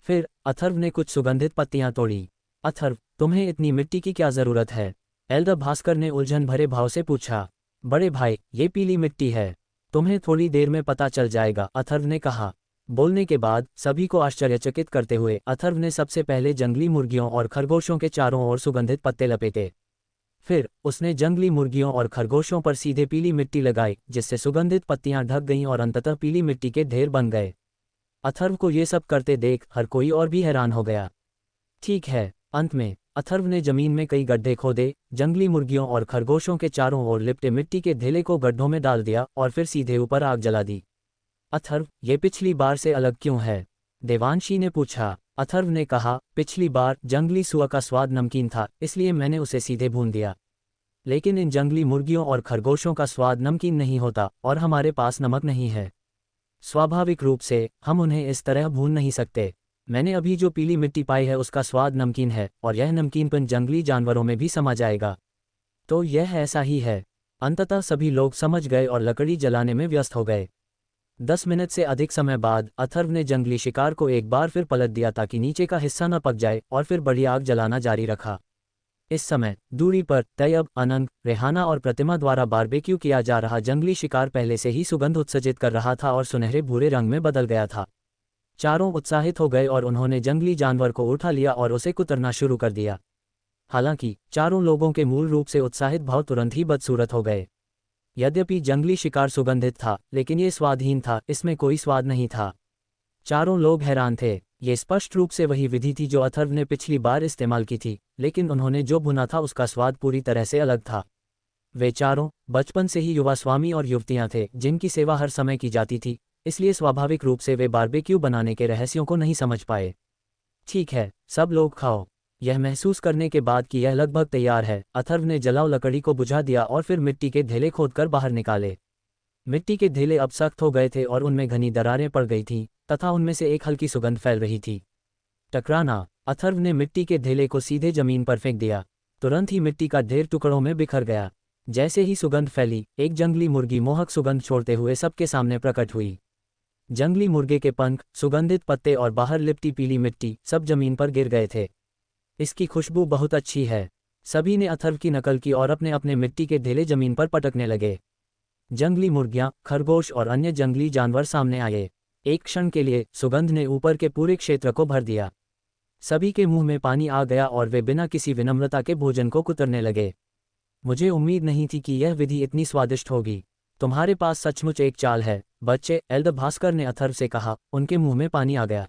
फिर अथर्व ने कुछ सुगंधित पत्तियां तोड़ी। अथर्व, तुम्हें इतनी मिट्टी की क्या जरूरत है? एल्डर भास्कर ने उलझन भरे भाव से पूछा। बड़े भाई, ये पीली मिट्टी है। तुम्हें थोड़ी देर में पता चल जाएगा, अथर्व ने कहा। बोलने के बाद सभी को आश्चर्यचकित करते हुए अथर्व ने सबसे पहले जंगली मुर्गियों और खरगोशों के चारों ओर सुगंधित पत्ते लपेटे। फिर उसने जंगली मुर्गियों और खरगोशों पर सीधे पीली मिट्टी लगाई, जिससे सुगंधित पत्तियां ढक गईं और अंततः पीली मिट्टी के ढेर बन गए। अथर्व को ये सब करते देख हर कोई और भी हैरान हो गया। ठीक है, अंत में अथर्व ने जमीन में कई गड्ढे खोदे, जंगली मुर्गियों और खरगोशों के चारों ओर लिपटे मिट्टी के ढेले को गड्ढों में डाल दिया और फिर सीधे ऊपर आग जला दी। अथर्व, ये पिछली बार से अलग क्यों है? देवांशी ने पूछा। अथर्व ने कहा, पिछली बार जंगली सुअर का स्वाद नमकीन था, इसलिए मैंने उसे सीधे भून दिया। लेकिन इन जंगली मुर्गियों और खरगोशों का स्वाद नमकीन नहीं होता और हमारे पास नमक नहीं है। स्वाभाविक रूप से हम उन्हें इस तरह भून नहीं सकते। मैंने अभी जो पीली मिट्टी पाई है उसका स्वाद नमकीन है और यह नमकीनपन जंगली जानवरों में भी समा जाएगा। तो यह ऐसा ही है। अंततः सभी लोग समझ गए और लकड़ी जलाने में व्यस्त हो गए। 10 मिनट से अधिक समय बाद अथर्व ने जंगली शिकार को एक बार फिर पलट दिया ताकि नीचे का हिस्सा न पक जाए और फिर बड़ी आग जलाना जारी रखा। इस समय दूरी पर तैयब, अनंत, रेहाना और प्रतिमा द्वारा बारबेक्यू किया जा रहा जंगली शिकार पहले से ही सुगंध उत्सर्जित कर रहा था और सुनहरे भूरे रंग में बदल गया था। चारों उत्साहित हो गए और उन्होंने जंगली जानवर को उठा लिया और उसे कुतरना शुरू कर दिया। हालांकि चारों लोगों के मूल रूप से उत्साहित भाव तुरंत ही बदसूरत हो गए। यद्यपि जंगली शिकार सुगंधित था, लेकिन ये स्वादहीन था, इसमें कोई स्वाद नहीं था। चारों लोग हैरान थे। ये स्पष्ट रूप से वही विधि थी जो अथर्व ने पिछली बार इस्तेमाल की थी, लेकिन उन्होंने जो भुना था उसका स्वाद पूरी तरह से अलग था। वे चारों बचपन से ही युवा स्वामी और युवतियां थे जिनकी सेवा हर समय की जाती थी, इसलिए स्वाभाविक रूप से वे बारबेक्यू बनाने के रहस्यों को नहीं समझ पाए। ठीक है, सब लोग खाओ। यह महसूस करने के बाद कि यह लगभग तैयार है, अथर्व ने जलाऊ लकड़ी को बुझा दिया और फिर मिट्टी के ढेले खोदकर बाहर निकाले। मिट्टी के ढेले अब सख्त हो गए थे और उनमें घनी दरारें पड़ गई थीं तथा उनमें से एक हल्की सुगंध फैल रही थी। टकराना। अथर्व ने मिट्टी के ढेले को सीधे जमीन पर फेंक दिया। तुरंत ही मिट्टी का ढेर टुकड़ों में बिखर गया। जैसे ही सुगंध फैली, एक जंगली मुर्गी मोहक सुगंध छोड़ते हुए सबके सामने प्रकट हुई। जंगली मुर्गे के पंख, सुगंधित पत्ते और बाहर लिपटी पीली मिट्टी सब जमीन पर गिर गए थे। इसकी खुशबू बहुत अच्छी है। सभी ने अथर्व की नकल की और अपने अपने मिट्टी के ढेले जमीन पर पटकने लगे। जंगली मुर्गियां, खरगोश और अन्य जंगली जानवर सामने आए। एक क्षण के लिए सुगंध ने ऊपर के पूरे क्षेत्र को भर दिया। सभी के मुंह में पानी आ गया और वे बिना किसी विनम्रता के भोजन को कुतरने लगे। मुझे उम्मीद नहीं थी कि यह विधि इतनी स्वादिष्ट होगी। तुम्हारे पास सचमुच एक चाल है, बच्चे, एल्दर भास्कर ने अथर्व से कहा। उनके मुंह में पानी आ गया।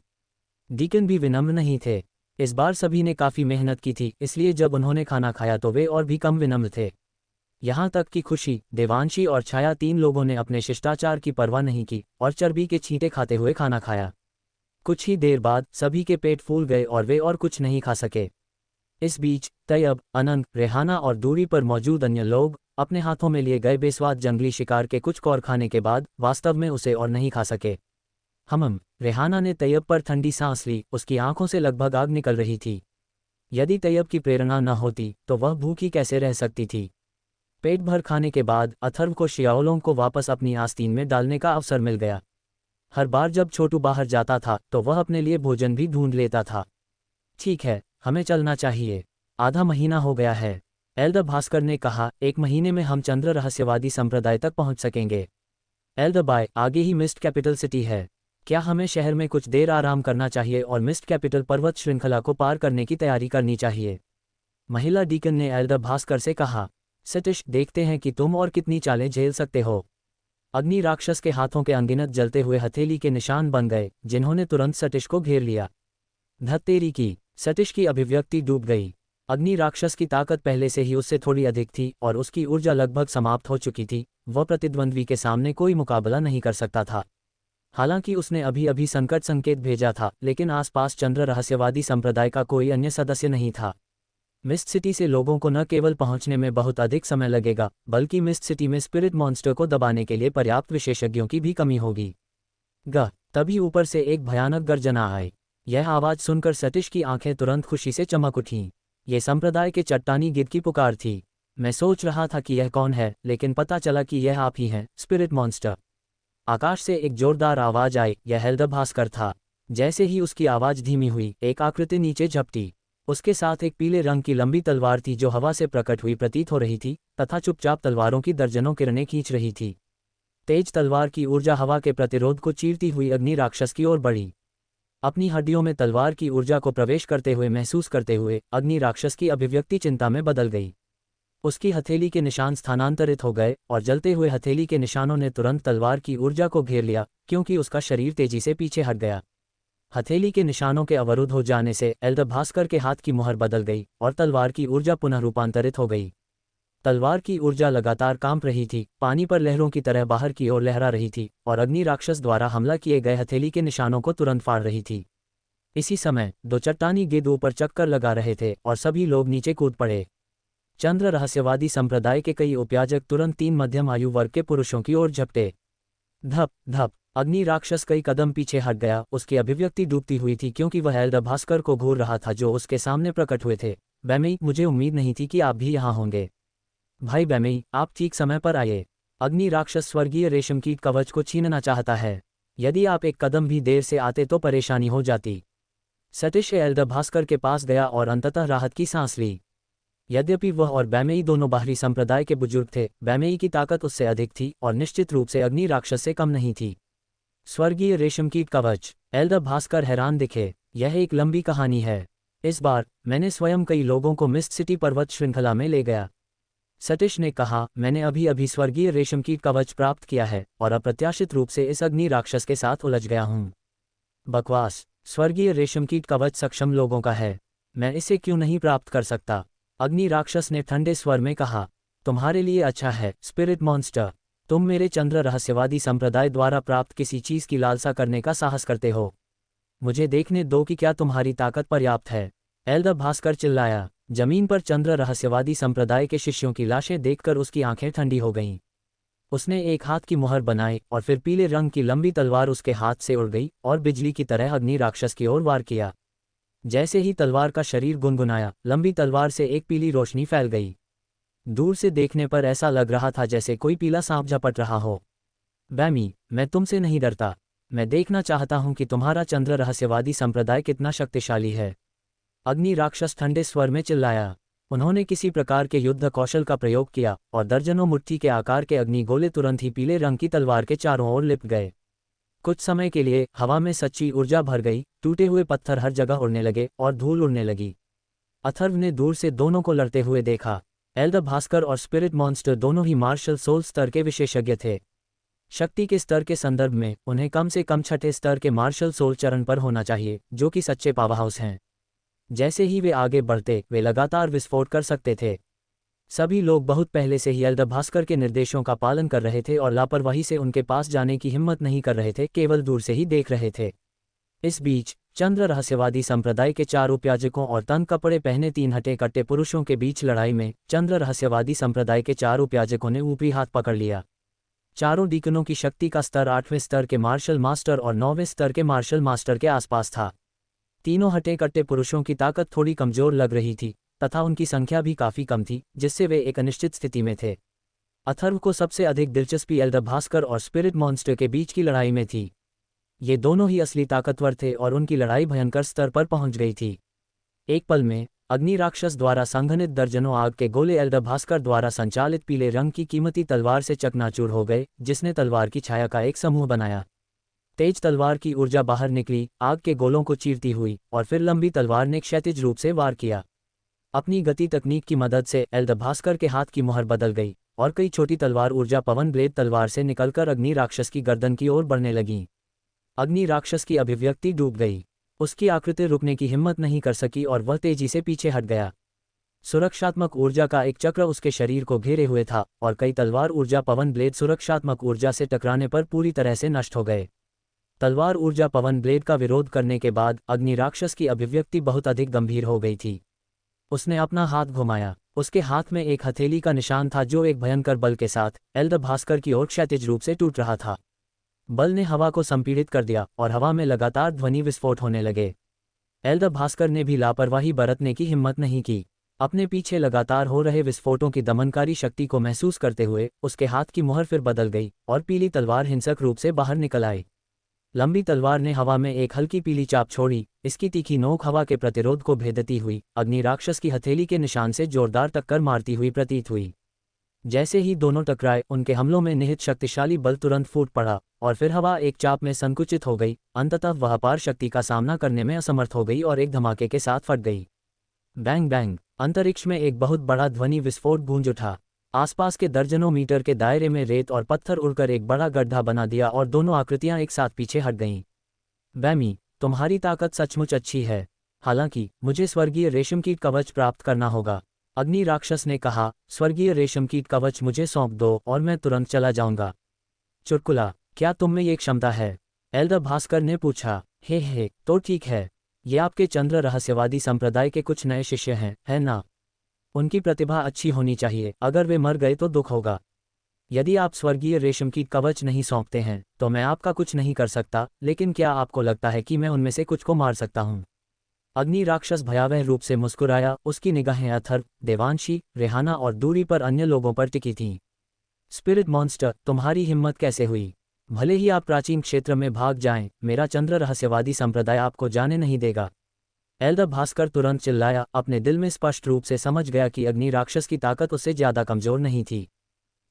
डीकन भी विनम्र नहीं थे। इस बार सभी ने काफ़ी मेहनत की थी, इसलिए जब उन्होंने खाना खाया तो वे और भी कम विनम्र थे। यहाँ तक कि खुशी, देवांशी और छाया, 3 लोगों ने अपने शिष्टाचार की परवाह नहीं की और चर्बी के छींटे खाते हुए खाना खाया। कुछ ही देर बाद सभी के पेट फूल गए और वे और कुछ नहीं खा सके। इस बीच तैयब, अनंत, रेहाना और दूरी पर मौजूद अन्य लोग अपने हाथों में लिए गए बेस्वाद जंगली शिकार के कुछ कौर खाने के बाद वास्तव में उसे और नहीं खा सके। रेहाना ने तैयब पर ठंडी सांस ली। उसकी आंखों से लगभग आग निकल रही थी। यदि तैयब की प्रेरणा न होती तो वह भूखी कैसे रह सकती थी। पेट भर खाने के बाद अथर्व को शियाओलों को वापस अपनी आस्तीन में डालने का अवसर मिल गया। हर बार जब छोटू बाहर जाता था तो वह अपने लिए भोजन भी ढूंढ लेता था। ठीक है, हमें चलना चाहिए। आधा महीना हो गया है, एल्दर भास्कर ने कहा। 1 महीने में हम चंद्र रहस्यवादी संप्रदाय तक पहुंच सकेंगे। एल्दर बाय, आगे ही मिस्ट कैपिटल सिटी है। क्या हमें शहर में कुछ देर आराम करना चाहिए और मिस्ट कैपिटल पर्वत श्रृंखला को पार करने की तैयारी करनी चाहिए? महिला डीकन ने एल्दर भास्कर से कहा। सतीश, देखते हैं कि तुम और कितनी चालें झेल सकते हो। अग्नि राक्षस के हाथों के अनगिनत जलते हुए हथेली के निशान बन गए, जिन्होंने तुरंत सतीश को घेर लिया। धत्तेरी की। सतीश की अभिव्यक्ति डूब गई। अग्नि राक्षस की ताकत पहले से ही उससे थोड़ी अधिक थी और उसकी ऊर्जा लगभग समाप्त हो चुकी थी। वह प्रतिद्वंद्वी के सामने कोई मुकाबला नहीं कर सकता था। हालांकि उसने अभी अभी संकट संकेत भेजा था, लेकिन आसपास चंद्र रहस्यवादी संप्रदाय का कोई अन्य सदस्य नहीं था। मिस्ट सिटी से लोगों को न केवल पहुंचने में बहुत अधिक समय लगेगा, बल्कि मिस्ट सिटी में स्पिरिट मॉन्स्टर को दबाने के लिए पर्याप्त विशेषज्ञों की भी कमी होगी। तभी ऊपर से एक भयानक गर्जना आई। यह आवाज सुनकर सतीश की आंखें तुरंत खुशी से चमक उठीं। ये संप्रदाय के चट्टानी गिद्ध की पुकार थी। मैं सोच रहा था कि यह कौन है, लेकिन पता चला कि यह आप ही हैं, स्पिरिट मॉन्स्टर। आकाश से एक जोरदार आवाज आई। यह एल्दर भास्कर था। जैसे ही उसकी आवाज धीमी हुई, एक आकृति नीचे झपटी। उसके साथ एक पीले रंग की लंबी तलवार थी जो हवा से प्रकट हुई प्रतीत हो रही थी तथा चुपचाप तलवारों की दर्जनों किरणें खींच रही थी। तेज तलवार की ऊर्जा हवा के प्रतिरोध को चीरती हुई अग्नि राक्षस की ओर बढ़ी। अपनी हड्डियों में तलवार की ऊर्जा को प्रवेश करते हुए महसूस करते हुए अग्नि राक्षस की अभिव्यक्ति चिंता में बदल गई। उसकी हथेली के निशान स्थानांतरित हो गए और जलते हुए हथेली के निशानों ने तुरंत तलवार की ऊर्जा को घेर लिया, क्योंकि उसका शरीर तेजी से पीछे हट गया। हथेली के निशानों के अवरुद्ध हो जाने से एल्दर भास्कर के हाथ की मुहर बदल गई और तलवार की ऊर्जा पुनः रूपांतरित हो गई। तलवार की ऊर्जा लगातार कांप रही थी, पानी पर लहरों की तरह बाहर की ओर लहरा रही थी और अग्नि राक्षस द्वारा हमला किए गए हथेली के निशानों को तुरंत फाड़ रही थी। इसी समय दो चट्टानी गिद्ध ऊपर चक्कर लगा रहे थे और सभी लोग नीचे कूद पड़े। चंद्र रहस्यवादी संप्रदाय के कई उपयाजक तुरंत 3 मध्यम आयु वर्ग के पुरुषों की ओर झपटे। धप धप अग्नि राक्षस कई कदम पीछे हट गया। उसकी अभिव्यक्ति डूबती हुई थी क्योंकि वह एल्दर भास्कर को घूर रहा था जो उसके सामने प्रकट हुए थे। बैमेई, मुझे उम्मीद नहीं थी कि आप भी यहाँ होंगे। भाई बैमेई, आप ठीक समय पर आए। अग्नि राक्षस स्वर्गीय रेशम कीट कवच को छीनना चाहता है। यदि आप एक कदम भी देर से आते तो परेशानी हो जाती। सटिश एल्दर भास्कर के पास गया और अंततः राहत की सांस ली। यद्यपि वह और बैमेई दोनों बाहरी संप्रदाय के बुजुर्ग थे, बैमेई की ताकत उससे अधिक थी और निश्चित रूप से अग्नि राक्षस से कम नहीं थी। स्वर्गीय रेशम कीट कवच। एल्दर भास्कर हैरान दिखे। यह एक लंबी कहानी है। इस बार मैंने स्वयं कई लोगों को मिस्ट सिटी पर्वत श्रृंखला में ले गया। सटिश ने कहा, मैंने अभी अभी स्वर्गीय रेशम कीट कवच प्राप्त किया है और अप्रत्याशित रूप से इस अग्नि राक्षस के साथ उलझ गया हूँ। बकवास। स्वर्गीय रेशम कीट कवच सक्षम लोगों का है, मैं इसे क्यों नहीं प्राप्त कर सकता? अग्नि राक्षस ने ठंडे स्वर में कहा। तुम्हारे लिए अच्छा है स्पिरिट मॉन्स्टर, तुम मेरे चंद्र रहस्यवादी संप्रदाय द्वारा प्राप्त किसी चीज की लालसा करने का साहस करते हो। मुझे देखने दो कि क्या तुम्हारी ताकत पर्याप्त है। एल्दर भास्कर चिल्लाया। जमीन पर चंद्र रहस्यवादी संप्रदाय के शिष्यों की लाशें देखकर उसकी आंखें ठंडी हो गईं। उसने एक हाथ की मुहर बनाई और फिर पीले रंग की लंबी तलवार उसके हाथ से उड़ गई और बिजली की तरह अग्नि राक्षस की ओर वार किया। जैसे ही तलवार का शरीर गुनगुनाया, लंबी तलवार से एक पीली रोशनी फैल गई। दूर से देखने पर ऐसा लग रहा था जैसे कोई पीला सांप झपट रहा हो। बैमी, मैं तुमसे नहीं डरता। मैं देखना चाहता हूं कि तुम्हारा चंद्र रहस्यवादी संप्रदाय कितना शक्तिशाली है। अग्नि राक्षस ठंडे स्वर में चिल्लाया। उन्होंने किसी प्रकार के युद्ध कौशल का प्रयोग किया और दर्जनों मुट्ठी के आकार के अग्नि गोले तुरंत ही पीले रंग की तलवार के चारों ओर लिपट गए। कुछ समय के लिए हवा में सच्ची ऊर्जा भर गई, टूटे हुए पत्थर हर जगह उड़ने लगे और धूल उड़ने लगी। अथर्व ने दूर से दोनों को लड़ते हुए देखा। एल्दर भास्कर और स्पिरिट मॉन्स्टर दोनों ही मार्शल सोल स्तर के विशेषज्ञ थे। शक्ति के स्तर के संदर्भ में उन्हें कम से कम छठे स्तर के मार्शल सोल चरण पर होना चाहिए, जो कि सच्चे पावरहाउस हैं। जैसे ही वे आगे बढ़ते, वे लगातार विस्फोट कर सकते थे। सभी लोग बहुत पहले से ही एल्दर भास्कर के निर्देशों का पालन कर रहे थे और लापरवाही से उनके पास जाने की हिम्मत नहीं कर रहे थे, केवल दूर से ही देख रहे थे। इस बीच चंद्र रहस्यवादी संप्रदाय के 4 उपयाजकों और तन कपड़े पहने 3 हटे कट्टे पुरुषों के बीच लड़ाई में चंद्र रहस्यवादी संप्रदाय के 4 उपयाजकों ने ऊपरी हाथ पकड़ लिया। चारों डीकनों की शक्ति का स्तर 8वें स्तर के मार्शल मास्टर और 9वें स्तर के मार्शल मास्टर के आसपास था। तीनों हटे कट्टे पुरुषों की ताकत थोड़ी कमजोर लग रही थी तथा उनकी संख्या भी काफी कम थी, जिससे वे एक अनिश्चित स्थिति में थे। अथर्व को सबसे अधिक दिलचस्पी एल्दर भास्कर और स्पिरिट मॉन्स्टर के बीच की लड़ाई में थी। ये दोनों ही असली ताकतवर थे और उनकी लड़ाई भयंकर स्तर पर पहुंच गई थी। एक पल में अग्नि राक्षस द्वारा संघनित दर्जनों आग के गोले एल्दर भास्कर द्वारा संचालित पीले रंग की कीमती तलवार से चकनाचूर हो गए, जिसने तलवार की छाया का एक समूह बनाया। तेज तलवार की ऊर्जा बाहर निकली, आग के गोलों को चीरती हुई, और फिर लंबी तलवार ने क्षैतिज रूप से वार किया। अपनी गति तकनीक की मदद से एल्दर भास्कर के हाथ की मुहर बदल गई और कई छोटी तलवार ऊर्जा पवन ब्लेड तलवार से निकलकर अग्नि राक्षस की गर्दन की ओर बढ़ने लगीं। अग्नि राक्षस की अभिव्यक्ति डूब गई। उसकी आकृति रुकने की हिम्मत नहीं कर सकी और वह तेजी से पीछे हट गया। सुरक्षात्मक ऊर्जा का एक चक्र उसके शरीर को घेरे हुए था और कई तलवार ऊर्जा पवन ब्लेड सुरक्षात्मक ऊर्जा से टकराने पर पूरी तरह से नष्ट हो गए। तलवार ऊर्जा पवन ब्लेड का विरोध करने के बाद अग्नि राक्षस की अभिव्यक्ति बहुत अधिक गंभीर हो गई थी। उसने अपना हाथ घुमाया। उसके हाथ में एक हथेली का निशान था जो एक भयंकर बल के साथ एल्दर भास्कर की ओर क्षैतिज रूप से टूट रहा था। बल ने हवा को संपीड़ित कर दिया और हवा में लगातार ध्वनि विस्फोट होने लगे। एल्दर भास्कर ने भी लापरवाही बरतने की हिम्मत नहीं की। अपने पीछे लगातार हो रहे विस्फोटों की दमनकारी शक्ति को महसूस करते हुए उसके हाथ की मुहर फिर बदल गई और पीली तलवार हिंसक रूप से बाहर निकल आई। लंबी तलवार ने हवा में एक हल्की पीली चाप छोड़ी। इसकी तीखी नोक हवा के प्रतिरोध को भेदती हुई अग्नि राक्षस की हथेली के निशान से जोरदार टक्कर मारती हुई प्रतीत हुई। जैसे ही दोनों टकराए, उनके हमलों में निहित शक्तिशाली बल तुरंत फूट पड़ा और फिर हवा एक चाप में संकुचित हो गई। अंततः वह अपार शक्ति का सामना करने में असमर्थ हो गई और एक धमाके के साथ फट गई। Bang bang! अंतरिक्ष में एक बहुत बड़ा ध्वनि विस्फोट गूंज उठा। आसपास के दर्जनों मीटर के दायरे में रेत और पत्थर उड़कर एक बड़ा गड्ढा बना दिया और दोनों आकृतियां एक साथ पीछे हट गईं। बैमी, तुम्हारी ताकत सचमुच अच्छी है, हालांकि मुझे स्वर्गीय रेशम कीट कवच प्राप्त करना होगा। अग्नि राक्षस ने कहा, स्वर्गीय रेशम कीट कवच मुझे सौंप दो और मैं तुरंत चला जाऊंगा। चुटकुला, क्या तुम में ये क्षमता है? एल्डर भास्कर ने पूछा। हे, तो ठीक है। ये आपके चंद्र रहस्यवादी संप्रदाय के कुछ नए शिष्य हैं, है ना? उनकी प्रतिभा अच्छी होनी चाहिए, अगर वे मर गए तो दुख होगा। यदि आप स्वर्गीय रेशम कीट कवच नहीं सौंपते हैं तो मैं आपका कुछ नहीं कर सकता, लेकिन क्या आपको लगता है कि मैं उनमें से कुछ को मार सकता हूँ? अग्नि राक्षस भयावह रूप से मुस्कुराया, उसकी निगाहें अथर्व, देवांशी, रेहाना और दूरी पर अन्य लोगों पर टिकी थीं। स्पिरिट मॉन्स्टर, तुम्हारी हिम्मत कैसे हुई? भले ही आप प्राचीन क्षेत्र में भाग जाएं, मेरा चंद्र रहस्यवादी संप्रदाय आपको जाने नहीं देगा। एल्डर भास्कर तुरंत चिल्लाया, अपने दिल में स्पष्ट रूप से समझ गया कि अग्नि राक्षस की ताकत उससे ज्यादा कमजोर नहीं थी।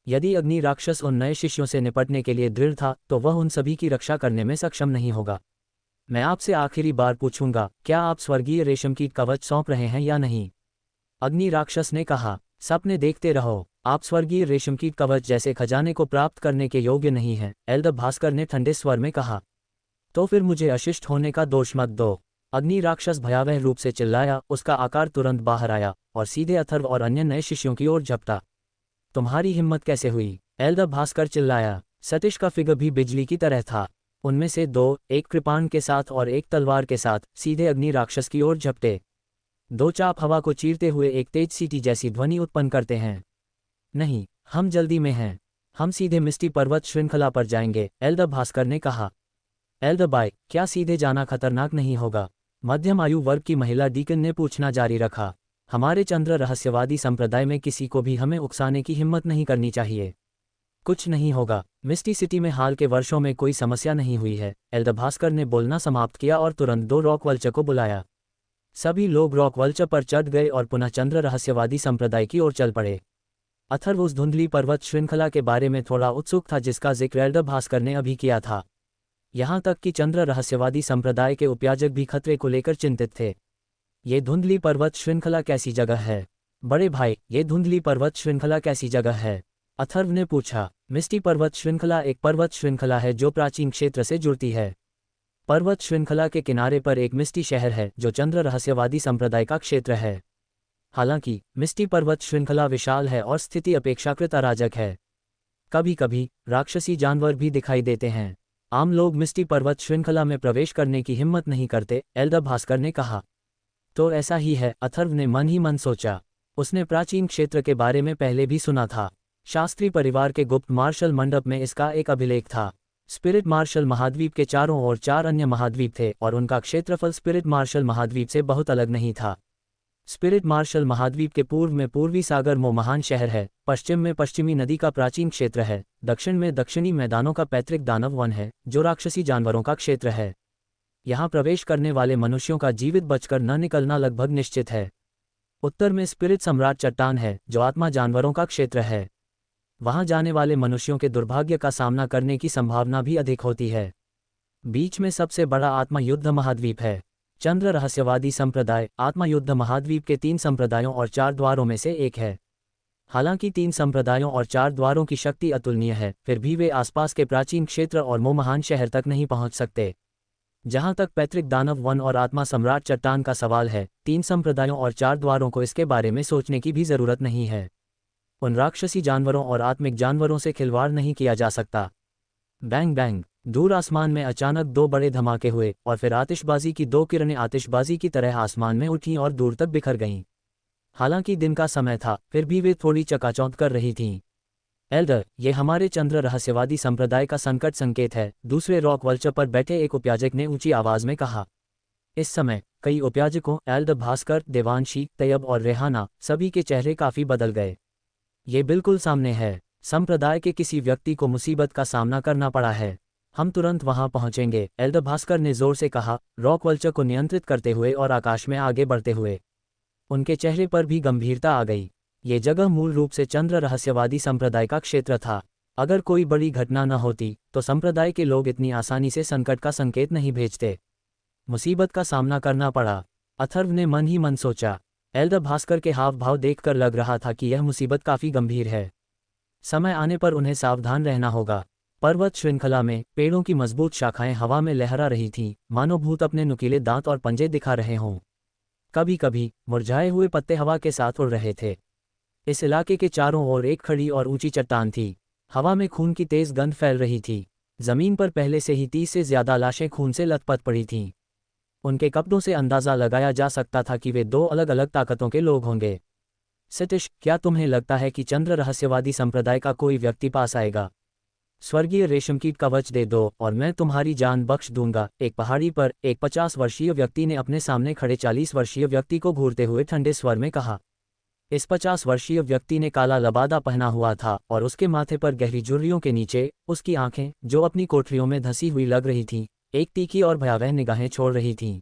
यदि अग्नि राक्षस उन नए शिष्यों से निपटने के लिए दृढ़ था तो वह उन सभी की रक्षा करने में सक्षम नहीं होगा। मैं आपसे आखिरी बार पूछूंगा, क्या आप स्वर्गीय रेशम कीट कवच सौंप रहे हैं या नहीं? अग्नि राक्षस ने कहा, सपने देखते रहो, आप स्वर्गीय रेशम कीट कवच जैसे खजाने को प्राप्त करने के योग्य नहीं हैं, एल्डर भास्कर ने ठंडे स्वर में कहा। तो फिर मुझे अशिष्ट होने का दोष मत दो। अग्नि राक्षस भयावह रूप से चिल्लाया, उसका आकार तुरंत बाहर आया और सीधे अथर्व और अन्य नए शिष्यों की ओर झपटा। तुम्हारी हिम्मत कैसे हुई? एल्डर भास्कर चिल्लाया। सतीश का फिगर भी बिजली की तरह था। उनमें से दो, एक कृपाण के साथ और एक तलवार के साथ, सीधे अग्नि राक्षस की ओर झपटे। दो चाप हवा को चीरते हुए एक तेज सीटी जैसी ध्वनि उत्पन्न करते हैं। नहीं, हम जल्दी में हैं। हम सीधे मिस्टी पर्वत श्रृंखला पर जाएंगे, एल्डर भास्कर ने कहा। एल्डर बाय, क्या सीधे जाना खतरनाक नहीं होगा? मध्यम आयु वर्ग की महिला डीकन ने पूछना जारी रखा। हमारे चंद्र रहस्यवादी संप्रदाय में किसी को भी हमें उकसाने की हिम्मत नहीं करनी चाहिए। कुछ नहीं होगा, मिस्टी सिटी में हाल के वर्षों में कोई समस्या नहीं हुई है, एल्डर भास्कर ने बोलना समाप्त किया और तुरंत दो रॉक वल्चर को बुलाया। सभी लोग रॉक वल्चर पर चढ़ गए और पुनः चंद्र रहस्यवादी संप्रदाय की ओर चल पड़े। अथर्व उस धुंधली पर्वत श्रृंखला के बारे में थोड़ा उत्सुक था जिसका जिक्र एल्डर भास्कर ने अभी किया था। यहाँ तक कि चंद्र रहस्यवादी संप्रदाय के उपयाजक भी खतरे को लेकर चिंतित थे। ये धुंधली पर्वत श्रृंखला कैसी जगह है? बड़े भाई, ये धुंधली पर्वत श्रृंखला कैसी जगह है? अथर्व ने पूछा। मिस्टी पर्वत श्रृंखला एक पर्वत श्रृंखला है जो प्राचीन क्षेत्र से जुड़ती है। पर्वत श्रृंखला के किनारे पर एक मिस्टी शहर है जो चंद्र रहस्यवादी संप्रदाय का क्षेत्र है। हालांकि मिस्टी पर्वत श्रृंखला विशाल है और स्थिति अपेक्षाकृत अराजक है। कभी कभी राक्षसी जानवर भी दिखाई देते हैं। आम लोग मिस्टी पर्वत श्रृंखला में प्रवेश करने की हिम्मत नहीं करते, एल्डर भास्कर ने कहा। तो ऐसा ही है, अथर्व ने मन ही मन सोचा। उसने प्राचीन क्षेत्र के बारे में पहले भी सुना था। शास्त्री परिवार के गुप्त मार्शल मंडप में इसका एक अभिलेख था। स्पिरिट मार्शल महाद्वीप के चारों ओर 4 अन्य महाद्वीप थे और उनका क्षेत्रफल स्पिरिट मार्शल महाद्वीप से बहुत अलग नहीं था। स्पिरिट मार्शल महाद्वीप के पूर्व में पूर्वी सागर में महान शहर है, पश्चिम में पश्चिमी नदी का प्राचीन क्षेत्र है, दक्षिण में दक्षिणी मैदानों का पैतृक दानव वन है जो राक्षसी जानवरों का क्षेत्र है। यहाँ प्रवेश करने वाले मनुष्यों का जीवित बचकर न निकलना लगभग निश्चित है। उत्तर में स्पिरिट सम्राट चट्टान है जो आत्मा जानवरों का क्षेत्र है। वहां जाने वाले मनुष्यों के दुर्भाग्य का सामना करने की संभावना भी अधिक होती है। बीच में सबसे बड़ा आत्मा युद्ध महाद्वीप है। चंद्र रहस्यवादी संप्रदाय आत्मा युद्ध महाद्वीप के 3 संप्रदायों और 4 द्वारों में से एक है। हालांकि 3 संप्रदायों और 4 द्वारों की शक्ति अतुलनीय है, फिर भी वे आसपास के प्राचीन क्षेत्र और महान शहर तक नहीं पहुंच सकते। जहां तक पैतृक दानव वन और आत्मा सम्राट चट्टान का सवाल है, 3 संप्रदायों और 4 द्वारों को इसके बारे में सोचने की भी जरूरत नहीं है। उन राक्षसी जानवरों और आत्मिक जानवरों से खिलवाड़ नहीं किया जा सकता। बैंग बैंग, दूर आसमान में अचानक 2 बड़े धमाके हुए और फिर आतिशबाजी की 2 किरणें आतिशबाजी की तरह आसमान में उठीं और दूर तक बिखर गईं। हालांकि दिन का समय था, फिर भी वे थोड़ी चकाचौंध कर रही थीं। एल्डर, ये हमारे चंद्र रहस्यवादी संप्रदाय का संकट संकेत है, दूसरे रॉक वल्चर पर बैठे एक उपयाजक ने ऊंची आवाज में कहा। इस समय कई उपयाजकों, एल्डर भास्कर, देवांशी, तैयब और रेहाना, सभी के चेहरे काफी बदल गए। ये बिल्कुल सामने है। संप्रदाय के किसी व्यक्ति को मुसीबत का सामना करना पड़ा है। हम तुरंत वहां पहुंचेंगे, एल्डर भास्कर ने जोर से कहा, रॉक वल्चर को नियंत्रित करते हुए और आकाश में आगे बढ़ते हुए। उनके चेहरे पर भी गंभीरता आ गई। ये जगह मूल रूप से चंद्र रहस्यवादी संप्रदाय का क्षेत्र था। अगर कोई बड़ी घटना न होती तो संप्रदाय के लोग इतनी आसानी से संकट का संकेत नहीं भेजते। मुसीबत का सामना करना पड़ा, अथर्व ने मन ही मन सोचा। एल्डर भास्कर के हाव भाव देखकर लग रहा था कि यह मुसीबत काफी गंभीर है। समय आने पर उन्हें सावधान रहना होगा। पर्वत श्रृंखला में पेड़ों की मजबूत शाखाएं हवा में लहरा रही थीं, मानो भूत अपने नुकीले दांत और पंजे दिखा रहे हों। कभी कभी मुरझाए हुए पत्ते हवा के साथ उड़ रहे थे। इस इलाके के चारों ओर एक खड़ी और ऊंची चट्टान थी। हवा में खून की तेज गंध फैल रही थी। जमीन पर पहले से ही 30 से ज्यादा लाशें खून से लथपथ पड़ी थीं। उनके कपड़ों से अंदाजा लगाया जा सकता था कि वे दो अलग अलग ताकतों के लोग होंगे। सतीश, क्या तुम्हें लगता है कि चंद्र रहस्यवादी संप्रदाय का कोई व्यक्ति पास आएगा? स्वर्गीय रेशमकीट कवच दे दो और मैं तुम्हारी जान बख्श दूंगा। एक पहाड़ी पर एक 50 वर्षीय व्यक्ति ने अपने सामने खड़े 40 वर्षीय व्यक्ति को घूरते हुए ठंडे स्वर में कहा। इस 50 वर्षीय व्यक्ति ने काला लबादा पहना हुआ था और उसके माथे पर गहरी झुर्रियों के नीचे उसकी आंखें, जो अपनी कोठरियों में धंसी हुई लग रही थीं, एक तीखी और भयावह निगाहें छोड़ रही थीं।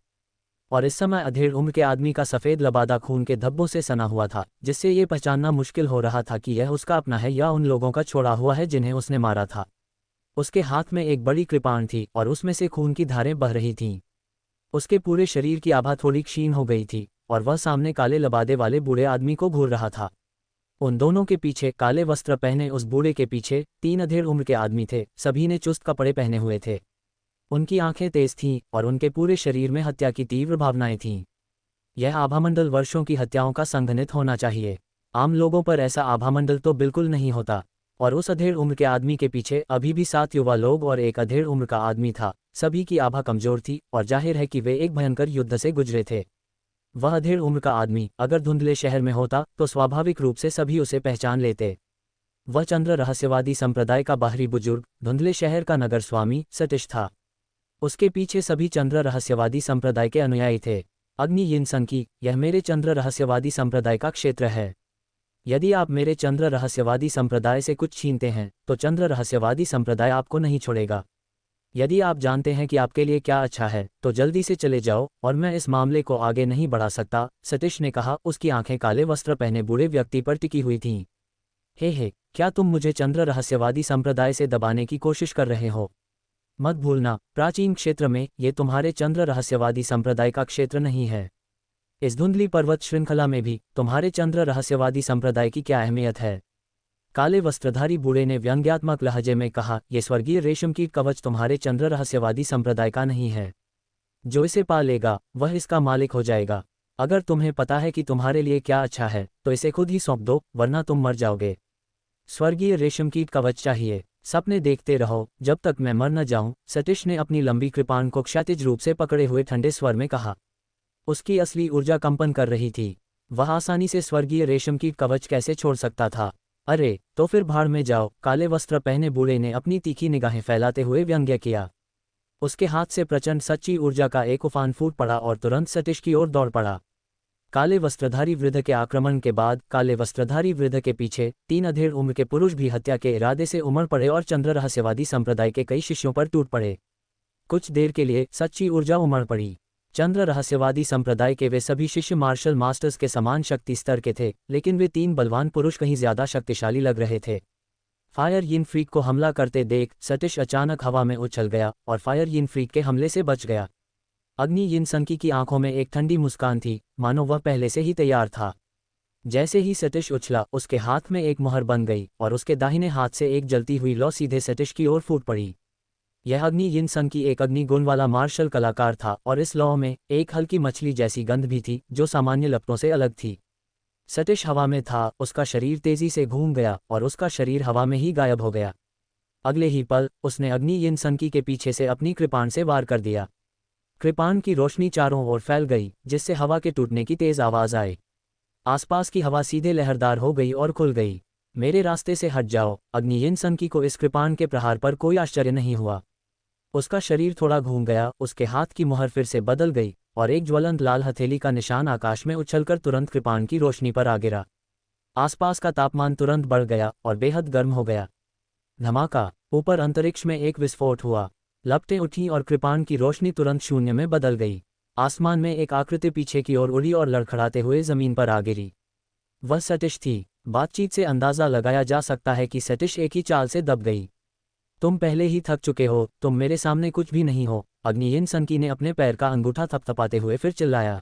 और इस समय अधेड़ उम्र के आदमी का सफ़ेद लबादा खून के धब्बों से सना हुआ था, जिससे ये पहचानना मुश्किल हो रहा था कि यह उसका अपना है या उन लोगों का छोड़ा हुआ है जिन्हें उसने मारा था। उसके हाथ में एक बड़ी कृपाण थी और उसमें से खून की धारें बह रही थीं। उसके पूरे शरीर की आभा थोड़ी क्षीण हो गई थी और वह सामने काले लबादे वाले बूढ़े आदमी को घूर रहा था। उन दोनों के पीछे, काले वस्त्र पहने उस बूढ़े के पीछे, 3 अधेड़ उम्र के आदमी थे। सभी ने चुस्त कपड़े पहने हुए थे। उनकी आंखें तेज थीं और उनके पूरे शरीर में हत्या की तीव्र भावनाएं थीं। यह आभामंडल वर्षों की हत्याओं का संघनित होना चाहिए। आम लोगों पर ऐसा आभामंडल तो बिल्कुल नहीं होता। और उस अधेड़ उम्र के आदमी के पीछे अभी भी 7 युवा लोग और एक अधेड़ उम्र का आदमी था। सभी की आभा कमजोर थी और जाहिर है कि वे एक भयंकर युद्ध से गुजरे थे। वह अधेड़ उम्र का आदमी अगर धुंधले शहर में होता तो स्वाभाविक रूप से सभी उसे पहचान लेते। वह चंद्र रहस्यवादी संप्रदाय का बाहरी बुजुर्ग, धुंधले शहर का नगर स्वामी सतीश था। उसके पीछे सभी चंद्र रहस्यवादी संप्रदाय के अनुयायी थे। अग्नि यिनसंकी, यह मेरे चंद्र रहस्यवादी संप्रदाय का क्षेत्र है। यदि आप मेरे चंद्र रहस्यवादी संप्रदाय से कुछ छीनते हैं तो चंद्र रहस्यवादी संप्रदाय आपको नहीं छोड़ेगा। यदि आप जानते हैं कि आपके लिए क्या अच्छा है तो जल्दी से चले जाओ और मैं इस मामले को आगे नहीं बढ़ा सकता, सतीश ने कहा। उसकी आंखें काले वस्त्र पहने बूढ़े व्यक्ति पर टिकी हुई थीं। हे, क्या तुम मुझे चंद्र रहस्यवादी संप्रदाय से दबाने की कोशिश कर रहे हो? मत भूलना, प्राचीन क्षेत्र में ये तुम्हारे चंद्र रहस्यवादी संप्रदाय का क्षेत्र नहीं है। इस धुंधली पर्वत श्रृंखला में भी तुम्हारे चंद्र रहस्यवादी संप्रदाय की क्या अहमियत है? काले वस्त्रधारी बूढ़े ने व्यंग्यात्मक लहजे में कहा। ये स्वर्गीय रेशमकीट कवच तुम्हारे चंद्र रहस्यवादी संप्रदाय का नहीं है। जो इसे पा लेगा वह इसका मालिक हो जाएगा। अगर तुम्हें पता है कि तुम्हारे लिए क्या अच्छा है तो इसे खुद ही सौंप दो, वरना तुम मर जाओगे। स्वर्गीय रेशमकीट कवच चाहिए? सपने देखते रहो जब तक मैं मर न जाऊं, सतीश ने अपनी लंबी कृपाण को क्षैतिज रूप से पकड़े हुए ठंडे स्वर में कहा। उसकी असली ऊर्जा कंपन कर रही थी। वह आसानी से स्वर्गीय रेशमकीट कवच कैसे छोड़ सकता था? अरे तो फिर भाड़ में जाओ, काले वस्त्र पहने बूढ़े ने अपनी तीखी निगाहें फैलाते हुए व्यंग्य किया। उसके हाथ से प्रचंड सच्ची ऊर्जा का एक उफान फूट पड़ा और तुरंत सतीश की ओर दौड़ पड़ा। काले वस्त्रधारी वृद्ध के आक्रमण के बाद काले वस्त्रधारी वृद्ध के पीछे 3 अधेड़ उम्र के पुरुष भी हत्या के इरादे से उमड़ पड़े और चंद्र रहस्यवादी संप्रदाय के कई शिष्यों पर टूट पड़े। कुछ देर के लिए सच्ची ऊर्जा उमड़ पड़ी। चंद्र रहस्यवादी संप्रदाय के वे सभी शिष्य मार्शल मास्टर्स के समान शक्ति स्तर के थे, लेकिन वे 3 बलवान पुरुष कहीं ज्यादा शक्तिशाली लग रहे थे। फायर यिन फ्रीक को हमला करते देख सतीश अचानक हवा में उछल गया और फायर यिन फ्रीक के हमले से बच गया। अग्नि यिनसंकी की आंखों में एक ठंडी मुस्कान थी, मानो वह पहले से ही तैयार था। जैसे ही सतीश उछला, उसके हाथ में एक मुहर बन गई और उसके दाहिने हाथ से एक जलती हुई लौ सीधे सतीश की ओर फूट पड़ी। यह अग्नि यिनसंकी एक अग्नि गुण वाला मार्शल कलाकार था और इस लौ में एक हल्की मछली जैसी गंध भी थी जो सामान्य लपटों से अलग थी। सतीश हवा में था, उसका शरीर तेजी से घूम गया और उसका शरीर हवा में ही गायब हो गया। अगले ही पल उसने अग्नि यिनसंकी के पीछे से अपनी कृपाण से वार कर दिया। कृपाण की रोशनी चारों ओर फैल गई, जिससे हवा के टूटने की तेज आवाज आई। आसपास की हवा सीधे लहरदार हो गई और खुल गई। मेरे रास्ते से हट जाओ। अग्नि यिनसंकी को इस कृपाण के प्रहार पर कोई आश्चर्य नहीं हुआ। उसका शरीर थोड़ा घूम गया, उसके हाथ की मुहर फिर से बदल गई और एक ज्वलंत लाल हथेली का निशान आकाश में उछलकर तुरंत कृपाण की रोशनी पर आ गिरा। आसपास का तापमान तुरंत बढ़ गया और बेहद गर्म हो गया। धमाका! ऊपर अंतरिक्ष में एक विस्फोट हुआ। लपटें उठीं और कृपाण की रोशनी तुरंत शून्य में बदल गई। आसमान में एक आकृति पीछे की ओर उड़ी और लड़खड़ाते हुए जमीन पर आ गिरी। वह सतीश थी। बातचीत से अंदाजा लगाया जा सकता है कि सतीश एक ही चाल से दब गई। तुम पहले ही थक चुके हो, तुम मेरे सामने कुछ भी नहीं हो, अग्नि यिनसंकी ने अपने पैर का अंगूठा थपथपाते हुए फिर चिल्लाया।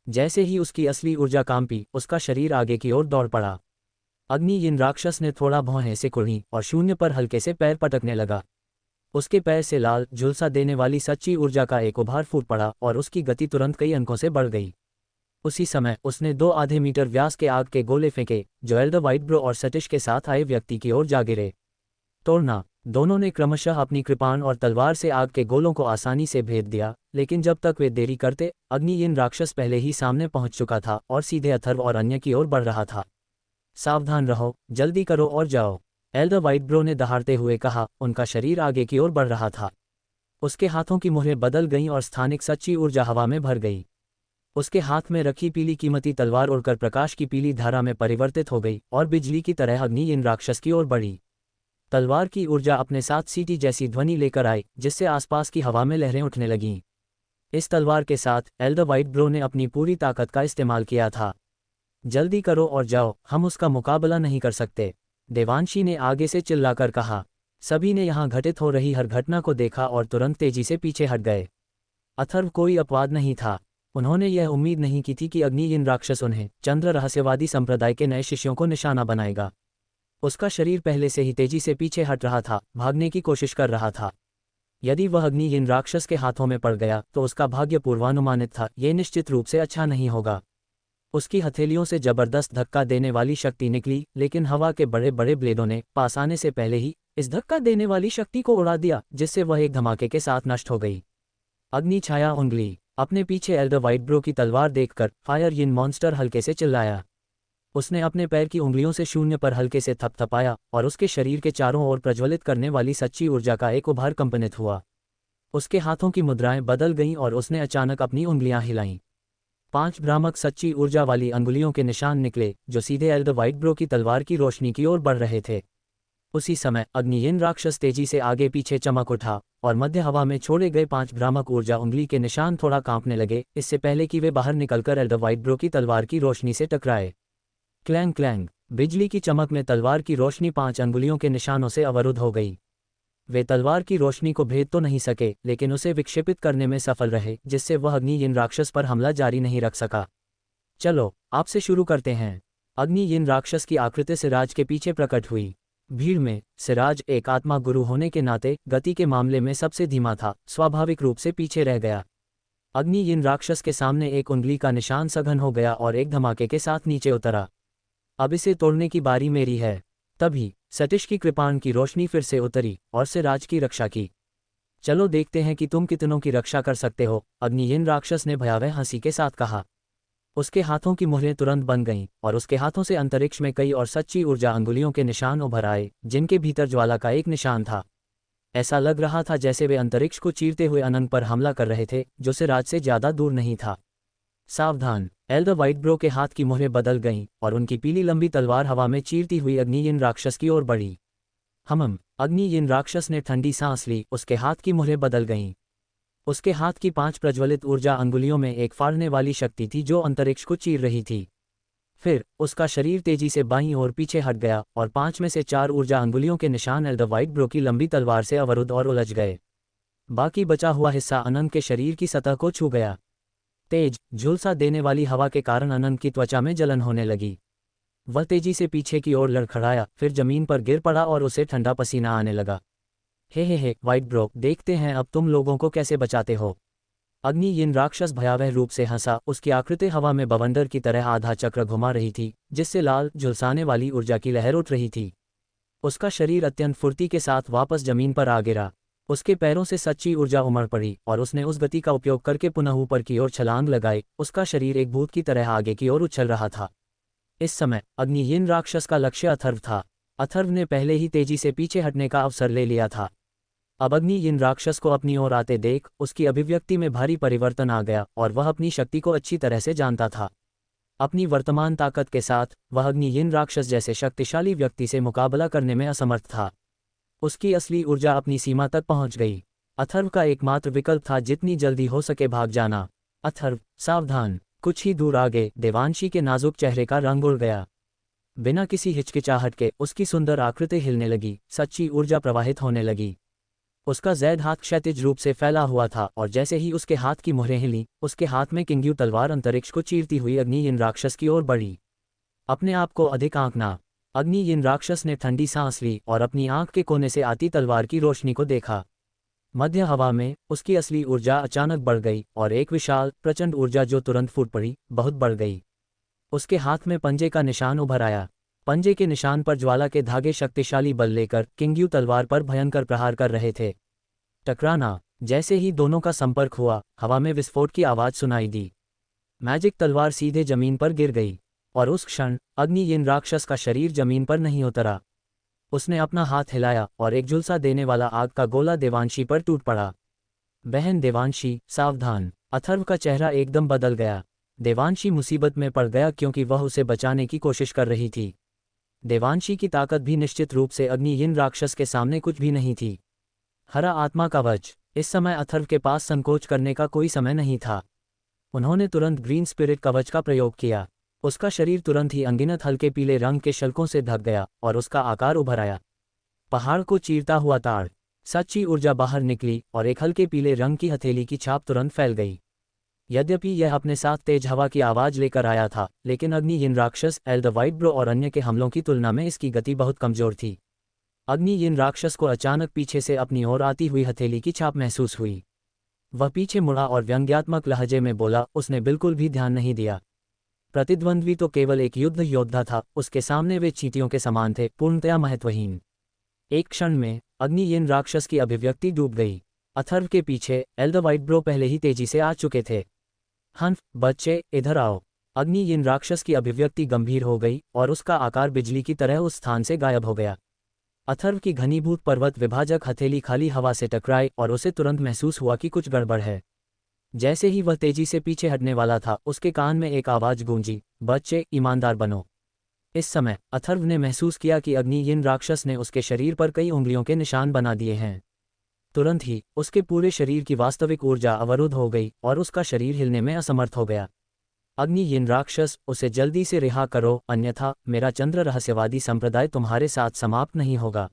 जैसे ही उसकी असली ऊर्जा कांपी, उसका शरीर आगे की ओर दौड़ पड़ा। अग्नियीन राक्षस ने थोड़ा भौहें से कुढ़ी और शून्य पर हल्के से पैर पटकने लगा। उसके पैर से लाल झुलसा देने वाली सच्ची ऊर्जा का एक उभार फूट पड़ा और उसकी गति तुरंत कई अंकों से बढ़ गई। उसी समय उसने 2 आधे मीटर व्यास के आग के गोले फेंके जो एल्डर व्हाइट ब्रो और सटिश के साथ आए व्यक्ति की ओर जा गिरे। तोड़ना। दोनों ने क्रमशः अपनी कृपाण और तलवार से आग के गोलों को आसानी से भेद दिया, लेकिन जब तक वे देरी करते, अग्नियीन राक्षस पहले ही सामने पहुंच चुका था और सीधे अथर्व और अन्य की ओर बढ़ रहा था। सावधान रहो, जल्दी करो और जाओ, एल्डर व्हाइट ब्रो ने दहाड़ते हुए कहा। उनका शरीर आगे की ओर बढ़ रहा था। उसके हाथों की मुहरें बदल गईं और स्थानिक सच्ची ऊर्जा हवा में भर गई। उसके हाथ में रखी पीली कीमती तलवार उड़कर प्रकाश की पीली धारा में परिवर्तित हो गई और बिजली की तरह अग्नियीन राक्षस की ओर बढ़ी। तलवार की ऊर्जा अपने साथ सीटी जैसी ध्वनि लेकर आई, जिससे आसपास की हवा में लहरें उठने लगीं। इस तलवार के साथ एल्डर व्हाइट ब्रो ने अपनी पूरी ताकत का इस्तेमाल किया था। जल्दी करो और जाओ, हम उसका मुकाबला नहीं कर सकते, देवांशी ने आगे से चिल्लाकर कहा। सभी ने यहाँ घटित हो रही हर घटना को देखा और तुरंत तेजी से पीछे हट गए। अथर्व कोई अपवाद नहीं था। उन्होंने यह उम्मीद नहीं की थी कि अग्नियीन राक्षस उन्हें चंद्र रहस्यवादी संप्रदाय के नए शिष्यों को निशाना बनाएगा। उसका शरीर पहले से ही तेजी से पीछे हट रहा था, भागने की कोशिश कर रहा था। यदि वह अग्नियीन राक्षस के हाथों में पड़ गया तो उसका भाग्य पूर्वानुमानित था, ये निश्चित रूप से अच्छा नहीं होगा। उसकी हथेलियों से जबरदस्त धक्का देने वाली शक्ति निकली, लेकिन हवा के बड़े बड़े ब्लेडों ने पास आने से पहले ही इस धक्का देने वाली शक्ति को उड़ा दिया, जिससे वह एक धमाके के साथ नष्ट हो गई। अग्नि छाया उंगली। अपने पीछे एल्डर व्हाइट ब्रो की तलवार देखकर फायर यिन मॉन्स्टर हल्के से चिल्लाया। उसने अपने पैर की उंगलियों से शून्य पर हल्के से थपथपाया और उसके शरीर के चारों ओर प्रज्वलित करने वाली सच्ची ऊर्जा का एक उभार कंपनित हुआ। उसके हाथों की मुद्राएं बदल गईं और उसने अचानक अपनी उंगलियां हिलाईं। 5 भ्रामक सच्ची ऊर्जा वाली अंगुलियों के निशान निकले, जो सीधे एल्डर व्हाइट ब्रो की तलवार की रोशनी की ओर बढ़ रहे थे। उसी समय अग्नियीन राक्षस तेजी से आगे पीछे चमक उठा और मध्य हवा में छोड़े गए 5 भ्रामक ऊर्जा उंगली के निशान थोड़ा कांपने लगे, इससे पहले कि वे बाहर निकलकर एल्डर व्हाइट ब्रो की तलवार की रोशनी से टकराए। Clang clang. बिजली की चमक में तलवार की रोशनी 5 अंगुलियों के निशानों से अवरुद्ध हो गई। वे तलवार की रोशनी को भेद तो नहीं सके, लेकिन उसे विक्षेपित करने में सफल रहे, जिससे वह अग्नियीन राक्षस पर हमला जारी नहीं रख सका। चलो, आपसे शुरू करते हैं। अग्नियीन राक्षस की आकृति सिराज के पीछे प्रकट हुई। भीड़ में सिराज एक आत्मा गुरु होने के नाते गति के मामले में सबसे धीमा था, स्वाभाविक रूप से पीछे रह गया। अग्नियीन राक्षस के सामने एक उंगली का निशान सघन हो गया और एक धमाके के साथ नीचे उतरा। अब इसे तोड़ने की बारी मेरी है। तभी सटिश की कृपाण की रोशनी फिर से उतरी और सिराज की रक्षा की। चलो देखते हैं कि तुम कितनों की रक्षा कर सकते हो, अग्नियीन राक्षस ने भयावह हंसी के साथ कहा। उसके हाथों की मुहरें तुरंत बन गईं और उसके हाथों से अंतरिक्ष में कई और सच्ची ऊर्जा अंगुलियों के निशान उभर आए, जिनके भीतर ज्वाला का एक निशान था। ऐसा लग रहा था जैसे वे अंतरिक्ष को चीरते हुए अनंत पर हमला कर रहे थे, जो सिराज से ज्यादा दूर नहीं था। सावधान। एल्डर व्हाइट ब्रो के हाथ की मुहरें बदल गईं और उनकी पीली लंबी तलवार हवा में चीरती हुई अग्नियीन राक्षस की ओर बढ़ी। अग्नियीन राक्षस ने ठंडी सांस ली, उसके हाथ की मुहरें बदल गईं। उसके हाथ की 5 प्रज्वलित ऊर्जा अंगुलियों में एक फाड़ने वाली शक्ति थी जो अंतरिक्ष को चीर रही थी। फिर उसका शरीर तेजी से बाईं ओर पीछे हट गया और 5 में से 4 ऊर्जा अंगुलियों के निशान एल्डर व्हाइट ब्रो की लंबी तलवार से अवरुद्ध और उलझ गए। बाकी बचा हुआ हिस्सा अनंत के शरीर की सतह को छू गया। तेज झुलसा देने वाली हवा के कारण अनंत की त्वचा में जलन होने लगी। वह तेजी से पीछे की ओर लड़खड़ाया, फिर जमीन पर गिर पड़ा और उसे ठंडा पसीना आने लगा। हे व्हाइट ब्रो, देखते हैं अब तुम लोगों को कैसे बचाते हो। अग्नियीन राक्षस भयावह रूप से हंसा। उसकी आकृति हवा में बवंडर की तरह आधा चक्र घुमा रही थी, जिससे लाल झुलसाने वाली ऊर्जा की लहर उठ रही थी। उसका शरीर अत्यंत फुर्ती के साथ वापस जमीन पर आ गिरा। उसके पैरों से सच्ची ऊर्जा उमड़ पड़ी और उसने उस गति का उपयोग करके पुनः ऊपर की ओर छलांग लगाई। उसका शरीर एक भूत की तरह आगे की ओर उछल रहा था। इस समय अग्नियीन राक्षस का लक्ष्य अथर्व था। अथर्व ने पहले ही तेजी से पीछे हटने का अवसर ले लिया था। अब अग्नियीन राक्षस को अपनी ओर आते देख उसकी अभिव्यक्ति में भारी परिवर्तन आ गया और वह अपनी शक्ति को अच्छी तरह से जानता था। अपनी वर्तमान ताकत के साथ वह अग्नियीन राक्षस जैसे शक्तिशाली व्यक्ति से मुकाबला करने में असमर्थ था। उसकी असली ऊर्जा अपनी सीमा तक पहुंच गई। अथर्व का एकमात्र विकल्प था जितनी जल्दी हो सके भाग जाना। अथर्व, सावधान। कुछ ही दूर आगे देवांशी के नाजुक चेहरे का रंग उड़ गया। बिना किसी हिचकिचाहट के उसकी सुंदर आकृति हिलने लगी, सच्ची ऊर्जा प्रवाहित होने लगी। उसका जैद हाथ क्षैतिज रूप से फैला हुआ था और जैसे ही उसके हाथ की मुहरें हिलीं, उसके हाथ में किंग्यू तलवार अंतरिक्ष को चीरती हुई अग्नियीन राक्षस की ओर बढ़ी। अपने आप को अधिक आंकना। अग्नियीन राक्षस ने ठंडी सांस ली और अपनी आंख के कोने से आती तलवार की रोशनी को देखा। मध्य हवा में उसकी असली ऊर्जा अचानक बढ़ गई और एक विशाल प्रचंड ऊर्जा जो तुरंत फूट पड़ी, बहुत बढ़ गई। उसके हाथ में पंजे का निशान उभर आया। पंजे के निशान पर ज्वाला के धागे शक्तिशाली बल लेकर किंग्यू तलवार पर भयंकर प्रहार कर रहे थे। टकराना। जैसे ही दोनों का संपर्क हुआ, हवा में विस्फोट की आवाज सुनाई दी। मैजिक तलवार सीधे जमीन पर गिर गई और उस क्षण अग्नियीन राक्षस का शरीर जमीन पर नहीं उतरा। उसने अपना हाथ हिलाया और एक झुलसा देने वाला आग का गोला देवांशी पर टूट पड़ा। बहन देवांशी, सावधान। अथर्व का चेहरा एकदम बदल गया। देवांशी मुसीबत में पड़ गया क्योंकि वह उसे बचाने की कोशिश कर रही थी। देवांशी की ताकत भी निश्चित रूप से अग्नियीन राक्षस के सामने कुछ भी नहीं थी। हरा आत्मा कवच। इस समय अथर्व के पास संकोच करने का कोई समय नहीं था। उन्होंने तुरंत ग्रीन स्पिरिट कवच का प्रयोग किया। उसका शरीर तुरंत ही अनगिनत हल्के पीले रंग के शल्कों से ढक गया और उसका आकार उभर आया। पहाड़ को चीरता हुआ ताड़। सच्ची ऊर्जा बाहर निकली और एक हल्के पीले रंग की हथेली की छाप तुरंत फैल गई। यद्यपि यह अपने साथ तेज हवा की आवाज लेकर आया था, लेकिन अग्नियीन राक्षस एल द वाइट ब्रो और अन्य के हमलों की तुलना में इसकी गति बहुत कमजोर थी। अग्नियीन राक्षस को अचानक पीछे से अपनी ओर आती हुई हथेली की छाप महसूस हुई। वह पीछे मुड़ा और व्यंग्यात्मक लहजे में बोला, उसने बिल्कुल भी ध्यान नहीं दिया। प्रतिद्वंद्वी तो केवल एक युद्ध योद्धा था, उसके सामने वे चींटियों के समान थे, पूर्णतया महत्वहीन। एक क्षण में अग्नियीन राक्षस की अभिव्यक्ति डूब गई। अथर्व के पीछे एल द वाइट ब्रो पहले ही तेजी से आ चुके थे। हंफ, बच्चे, इधर आओ। अग्नियीन राक्षस की अभिव्यक्ति गंभीर हो गई और उसका आकार बिजली की तरह उस स्थान से गायब हो गया। अथर्व की घनीभूत पर्वत विभाजक हथेली खाली हवा से टकराई और उसे तुरंत महसूस हुआ कि कुछ गड़बड़ है। जैसे ही वह तेजी से पीछे हटने वाला था, उसके कान में एक आवाज गूंजी, बच्चे, ईमानदार बनो। इस समय अथर्व ने महसूस किया कि अग्नियीन राक्षस ने उसके शरीर पर कई उंगलियों के निशान बना दिए हैं। तुरंत ही उसके पूरे शरीर की वास्तविक ऊर्जा अवरुद्ध हो गई और उसका शरीर हिलने में असमर्थ हो गया। अग्नियीन राक्षस, उसे जल्दी से रिहा करो, अन्यथा मेरा चंद्र रहस्यवादी संप्रदाय तुम्हारे साथ समाप्त नहीं होगा।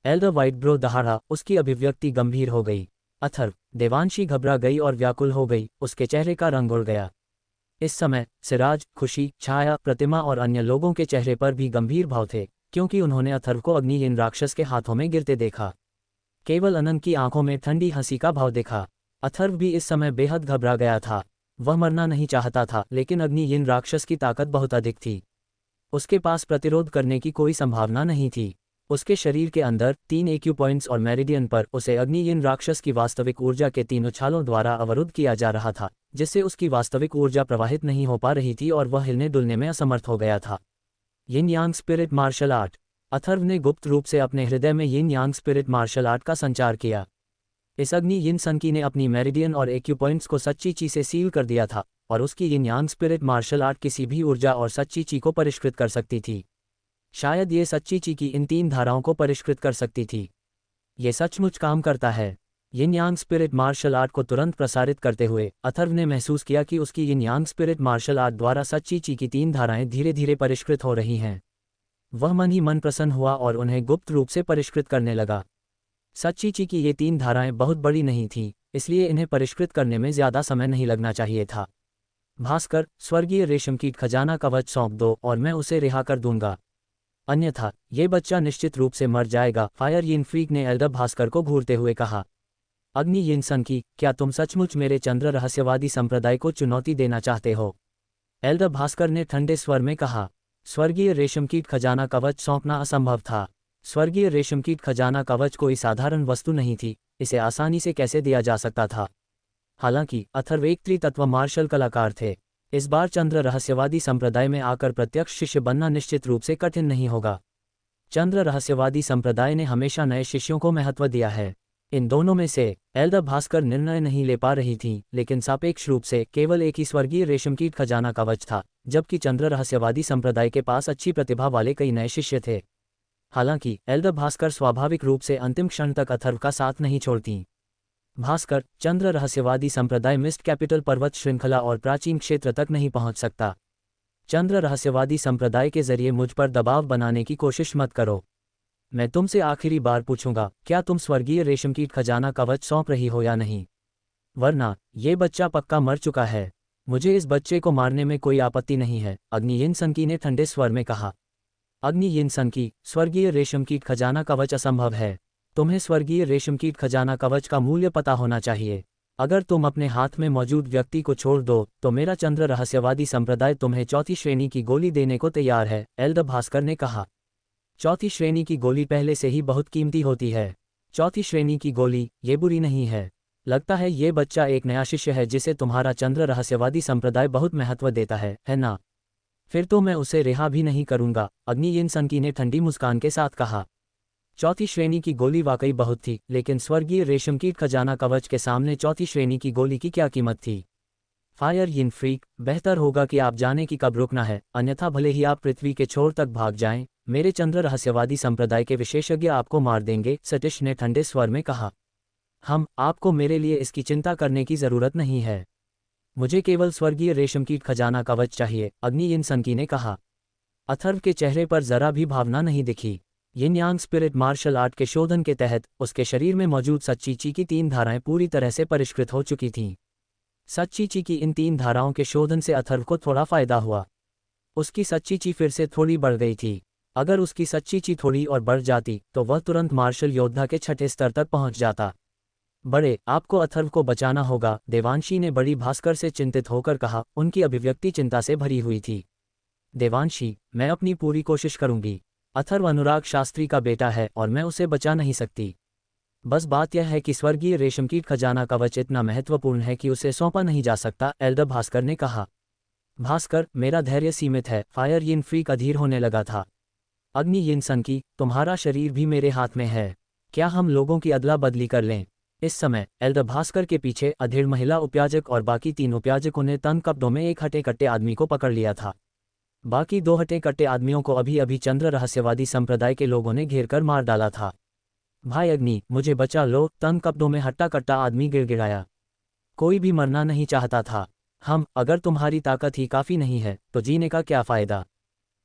एल द वाइट ब्रो दहाड़ा, उसकी अभिव्यक्ति गंभीर हो गई। अथर्व। देवांशी घबरा गई और व्याकुल हो गई, उसके चेहरे का रंग उड़ गया। इस समय सिराज, खुशी, छाया, प्रतिमा और अन्य लोगों के चेहरे पर भी गंभीर भाव थे, क्योंकि उन्होंने अथर्व को अग्नियीन राक्षस के हाथों में गिरते देखा। केवल अनंत की आंखों में ठंडी हंसी का भाव देखा। अथर्व भी इस समय बेहद घबरा गया था। वह मरना नहीं चाहता था, लेकिन अग्नियीन राक्षस की ताकत बहुत अधिक थी। उसके पास प्रतिरोध करने की कोई संभावना नहीं थी। उसके शरीर के अंदर 3 एक्यू पॉइंट्स और मेरिडियन पर उसे अग्नियीन राक्षस की वास्तविक ऊर्जा के 3 उछालों द्वारा अवरुद्ध किया जा रहा था, जिससे उसकी वास्तविक ऊर्जा प्रवाहित नहीं हो पा रही थी और वह हिलने डुलने में असमर्थ हो गया था। यिन यांग स्पिरिट मार्शल आर्ट। अथर्व ने गुप्त रूप से अपने हृदय में यिन यांग स्पिरिट मार्शल आर्ट का संचार किया। इस अग्नियीन सनकी ने अपनी मेरिडियन और एक्यू पॉइंट्स को सच्ची ची से सील कर दिया था और उसकी यिन यांग स्पिरिट मार्शल आर्ट किसी भी ऊर्जा और सच्ची ची को परिष्कृत कर सकती थी। शायद ये सच्ची ची की इन 3 धाराओं को परिष्कृत कर सकती थी। ये सचमुच काम करता है। यिन यांग स्पिरिट मार्शल आर्ट को तुरंत प्रसारित करते हुए अथर्व ने महसूस किया कि उसकी यिन यांग स्पिरिट मार्शल आर्ट द्वारा सच्ची ची की 3 धाराएं धीरे धीरे परिष्कृत हो रही हैं। वह मन ही मन प्रसन्न हुआ और उन्हें गुप्त रूप से परिष्कृत करने लगा। सच्ची ची की ये 3 धाराएं बहुत बड़ी नहीं थीं, इसलिए इन्हें परिष्कृत करने में ज्यादा समय नहीं लगना चाहिए था। भास्कर, स्वर्गीय रेशमकीट खजाना कवच सौंप दो और मैं उसे रिहा कर दूंगा, अन्यथा ये बच्चा निश्चित रूप से मर जाएगा। फायर यिन फ्रीक ने एल्डर भास्कर को घूरते हुए कहा। अग्नि यिन सनकी, क्या तुम सचमुच मेरे चंद्र रहस्यवादी संप्रदाय को चुनौती देना चाहते हो? एल्डर भास्कर ने ठंडे स्वर में कहा। स्वर्गीय रेशमकीट खजाना कवच सौंपना असंभव था। स्वर्गीय रेशमकीट खजाना कवच कोई साधारण वस्तु नहीं थी, इसे आसानी से कैसे दिया जा सकता था? हालांकि अथर्व एक त्रितत्व मार्शल कलाकार थे। इस बार चंद्र रहस्यवादी संप्रदाय में आकर प्रत्यक्ष शिष्य बनना निश्चित रूप से कठिन नहीं होगा। चंद्र रहस्यवादी संप्रदाय ने हमेशा नए शिष्यों को महत्व दिया है। इन दोनों में से एल्डर भास्कर निर्णय नहीं ले पा रही थी, लेकिन सापेक्ष रूप से केवल एक ही स्वर्गीय रेशमकीट खजाना कवच था, जबकि चंद्र रहस्यवादी संप्रदाय के पास अच्छी प्रतिभा वाले कई नए शिष्य थे। हालांकि एल्डर भास्कर स्वाभाविक रूप से अंतिम क्षण तक अथर्व का साथ नहीं छोड़ती। भास्कर, चंद्र रहस्यवादी संप्रदाय मिस्ट कैपिटल पर्वत श्रृंखला और प्राचीन क्षेत्र तक नहीं पहुंच सकता। चंद्र रहस्यवादी संप्रदाय के जरिए मुझ पर दबाव बनाने की कोशिश मत करो। मैं तुमसे आखिरी बार पूछूंगा, क्या तुम स्वर्गीय रेशमकीट खजाना कवच सौंप रही हो या नहीं? वरना ये बच्चा पक्का मर चुका है। मुझे इस बच्चे को मारने में कोई आपत्ति नहीं है, अग्नि यिन सनकी ने ठंडे स्वर में कहा। अग्नि यिनसन की स्वर्गीय रेशम कीट खजाना कवच असंभव है। तुम्हें स्वर्गीय रेशम कीट खजाना कवच का मूल्य पता होना चाहिए। अगर तुम अपने हाथ में मौजूद व्यक्ति को छोड़ दो तो मेरा चंद्र रहस्यवादी संप्रदाय तुम्हें चौथी श्रेणी की गोली देने को तैयार है, एल्दर भास्कर ने कहा। चौथी श्रेणी की गोली पहले से ही बहुत कीमती होती है। चौथी श्रेणी की गोली, ये बुरी नहीं है। लगता है ये बच्चा एक नया शिष्य है जिसे तुम्हारा चंद्र रहस्यवादी संप्रदाय बहुत महत्व देता है ना? फिर तो मैं उसे रिहा भी नहीं करूंगा, अग्नि यिनसन ने ठंडी मुस्कान के साथ कहा। चौथी श्रेणी की गोली वाकई बहुत थी, लेकिन स्वर्गीय रेशम कीट खजाना कवच के सामने चौथी श्रेणी की गोली की क्या कीमत थी? फायर यिन फ्रीक, बेहतर होगा कि आप जाने की कब रुकना है, अन्यथा भले ही आप पृथ्वी के छोर तक भाग जाएं, मेरे चंद्र रहस्यवादी संप्रदाय के विशेषज्ञ आपको मार देंगे, सतीश ने ठंडे स्वर में कहा। आपको मेरे लिए इसकी चिंता करने की जरूरत नहीं है। मुझे केवल स्वर्गीय रेशम कीट खजाना कवच चाहिए, अग्नि यिनसन ने कहा। अथर्व के चेहरे पर जरा भी भावना नहीं दिखी। यिन यांग स्पिरिट मार्शल आर्ट के शोधन के तहत उसके शरीर में मौजूद सच्ची ची की 3 धाराएं पूरी तरह से परिष्कृत हो चुकी थीं। सच्ची ची की इन 3 धाराओं के शोधन से अथर्व को थोड़ा फायदा हुआ। उसकी सच्ची ची फिर से थोड़ी बढ़ गई थी। अगर उसकी सच्ची ची थोड़ी और बढ़ जाती तो वह तुरंत मार्शल योद्धा के 6ठे स्तर तक पहुंच जाता। बड़े, आपको अथर्व को बचाना होगा, देवांशी ने बड़ी भास्कर से चिंतित होकर कहा। उनकी अभिव्यक्ति चिंता से भरी हुई थी। देवांशी, मैं अपनी पूरी कोशिश करूंगी। अथर्व अनुराग शास्त्री का बेटा है और मैं उसे बचा नहीं सकती। बस बात यह है कि स्वर्गीय रेशम कीट खजाना कवच इतना महत्वपूर्ण है कि उसे सौंपा नहीं जा सकता, एल्डर भास्कर ने कहा। भास्कर, मेरा धैर्य सीमित है, फायर यिन फ्रीक अधीर होने लगा था। अग्नि यिनसन की, तुम्हारा शरीर भी मेरे हाथ में है। क्या हम लोगों की अदला बदली कर लें? इस समय एल्डर भास्कर के पीछे अधेड़ महिला उपयाजक और बाकी 3 उपयाजकों ने तन कपड़ों में एक हटे कट्टे आदमी को पकड़ लिया था। बाकी 2 हटे कट्टे आदमियों को अभी अभी चंद्र रहस्यवादी संप्रदाय के लोगों ने घेर कर मार डाला था। भाई अग्नि, मुझे बचा लो, तन कपड़ों में हट्टा कट्टा आदमी गिड़गिड़ाया। कोई भी मरना नहीं चाहता था। अगर तुम्हारी ताकत ही काफ़ी नहीं है तो जीने का क्या फ़ायदा?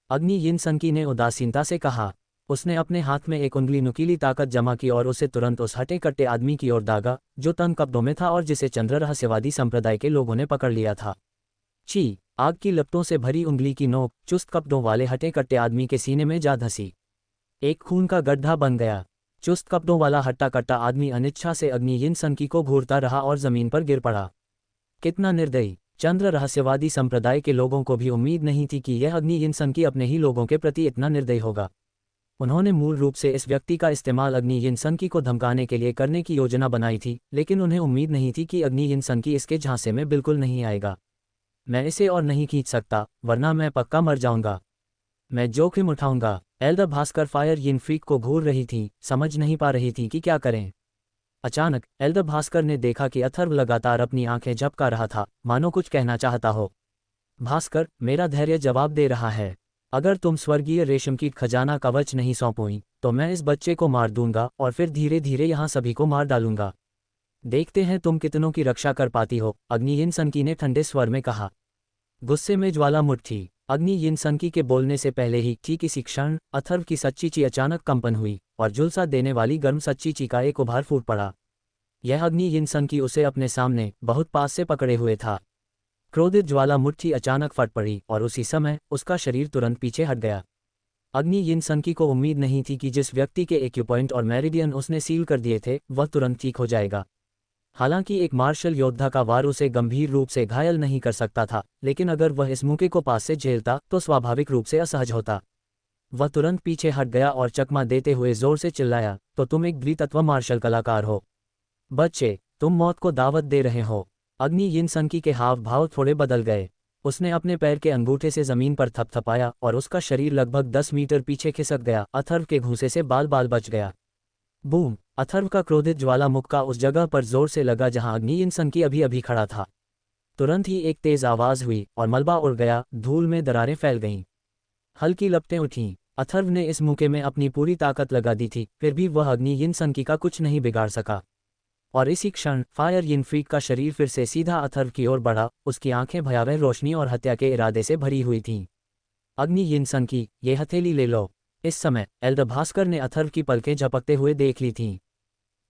अग्नि यिनसन ने उदासीनता से कहा। उसने अपने हाथ में एक उंगली नुकीली ताकत जमा की और उसे तुरंत उस हटे कट्टे आदमी की ओर दागा जो तन कपड़ों में था और जिसे चंद्र रहस्यवादी संप्रदाय के लोगों ने पकड़ लिया था। ची, आग की लपटों से भरी उंगली की नोक चुस्त कपड़ों वाले हटे कट्टे आदमी के सीने में जा धंसी। एक खून का गड्ढा बन गया। चुस्त कपड़ों वाला हट्टा कट्टा आदमी अनिच्छा से अग्नि यिनसन को घूरता रहा और जमीन पर गिर पड़ा। कितना निर्दयी! चंद्र रहस्यवादी संप्रदाय के लोगों को भी उम्मीद नहीं थी कि यह अग्नि यिनसन अपने ही लोगों के प्रति इतना निर्दयी होगा। उन्होंने मूल रूप से इस व्यक्ति का इस्तेमाल अग्नि यिनसन को धमकाने के लिए करने की योजना बनाई थी, लेकिन उन्हें उम्मीद नहीं थी कि अग्नि यिनसन इसके झांसे में बिल्कुल नहीं आएगा। मैं इसे और नहीं खींच सकता, वरना मैं पक्का मर जाऊंगा। मैं जोखिम उठाऊंगा। एल्डर भास्कर फायर यिन फ्रीक को घूर रही थी, समझ नहीं पा रही थी कि क्या करें। अचानक एल्डर भास्कर ने देखा कि अथर्व लगातार अपनी आंखें झपका रहा था, मानो कुछ कहना चाहता हो। भास्कर, मेरा धैर्य जवाब दे रहा है। अगर तुम स्वर्गीय रेशम कीट खजाना कवच नहीं सौंपोई तो मैं इस बच्चे को मार दूंगा और फिर धीरे धीरे यहाँ सभी को मार डालूंगा। देखते हैं तुम कितनों की रक्षा कर पाती हो, अग्नि यिनसन ने ठंडे स्वर में कहा। गुस्से में ज्वालामुखी अग्नि यिनसन के बोलने से पहले ही ठीक इसी क्षण अथर्व की सच्ची ची अचानक कंपन हुई और झुलसा देने वाली गर्म सच्ची ची का एक उभार फूट पड़ा। यह अग्नि यिनसन उसे अपने सामने बहुत पास से पकड़े हुए था। क्रोधित ज्वालामुखी अचानक फट पड़ी और उसी समय उसका शरीर तुरंत पीछे हट गया। अग्नि यिनसन को उम्मीद नहीं थी कि जिस व्यक्ति के एक्यूपॉइंट और मेरिडियन उसने सील कर दिए थे वह तुरंत ठीक हो जाएगा। हालांकि एक मार्शल योद्धा का वार उसे गंभीर रूप से घायल नहीं कर सकता था, लेकिन अगर वह इस मौके को पास से झेलता तो स्वाभाविक रूप से असहज होता। वह तुरंत पीछे हट गया और चकमा देते हुए जोर से चिल्लाया, तो तुम एक द्वितत्व मार्शल कलाकार हो? बच्चे, तुम मौत को दावत दे रहे हो। अग्नि यिनसन के हाव भाव थोड़े बदल गए। उसने अपने पैर के अंगूठे से जमीन पर थपथपाया और उसका शरीर लगभग 10 मीटर पीछे खिसक गया। अथर्व के घूंसे से बाल बाल बच गया। बूम! अथर्व का क्रोधित ज्वालामुखी उस जगह पर जोर से लगा जहां अग्नि यिनसन अभी अभी खड़ा था। तुरंत ही एक तेज आवाज हुई और मलबा उड़ गया, धूल में दरारें फैल गईं। हल्की लपटें उठीं। अथर्व ने इस मौके में अपनी पूरी ताकत लगा दी थी, फिर भी वह अग्नि यिनसन का कुछ नहीं बिगाड़ सका। और इसी क्षण फायर यिन फ्रीक का शरीर फिर से सीधा अथर्व की ओर बढ़ा। उसकी आंखें भयावह रोशनी और हत्या के इरादे से भरी हुई थीं। अग्नि यिनसन ये हथेली ले लो। इस समय एल्डर भास्कर ने अथर्व की पलकें झपकते हुए देख ली थीं।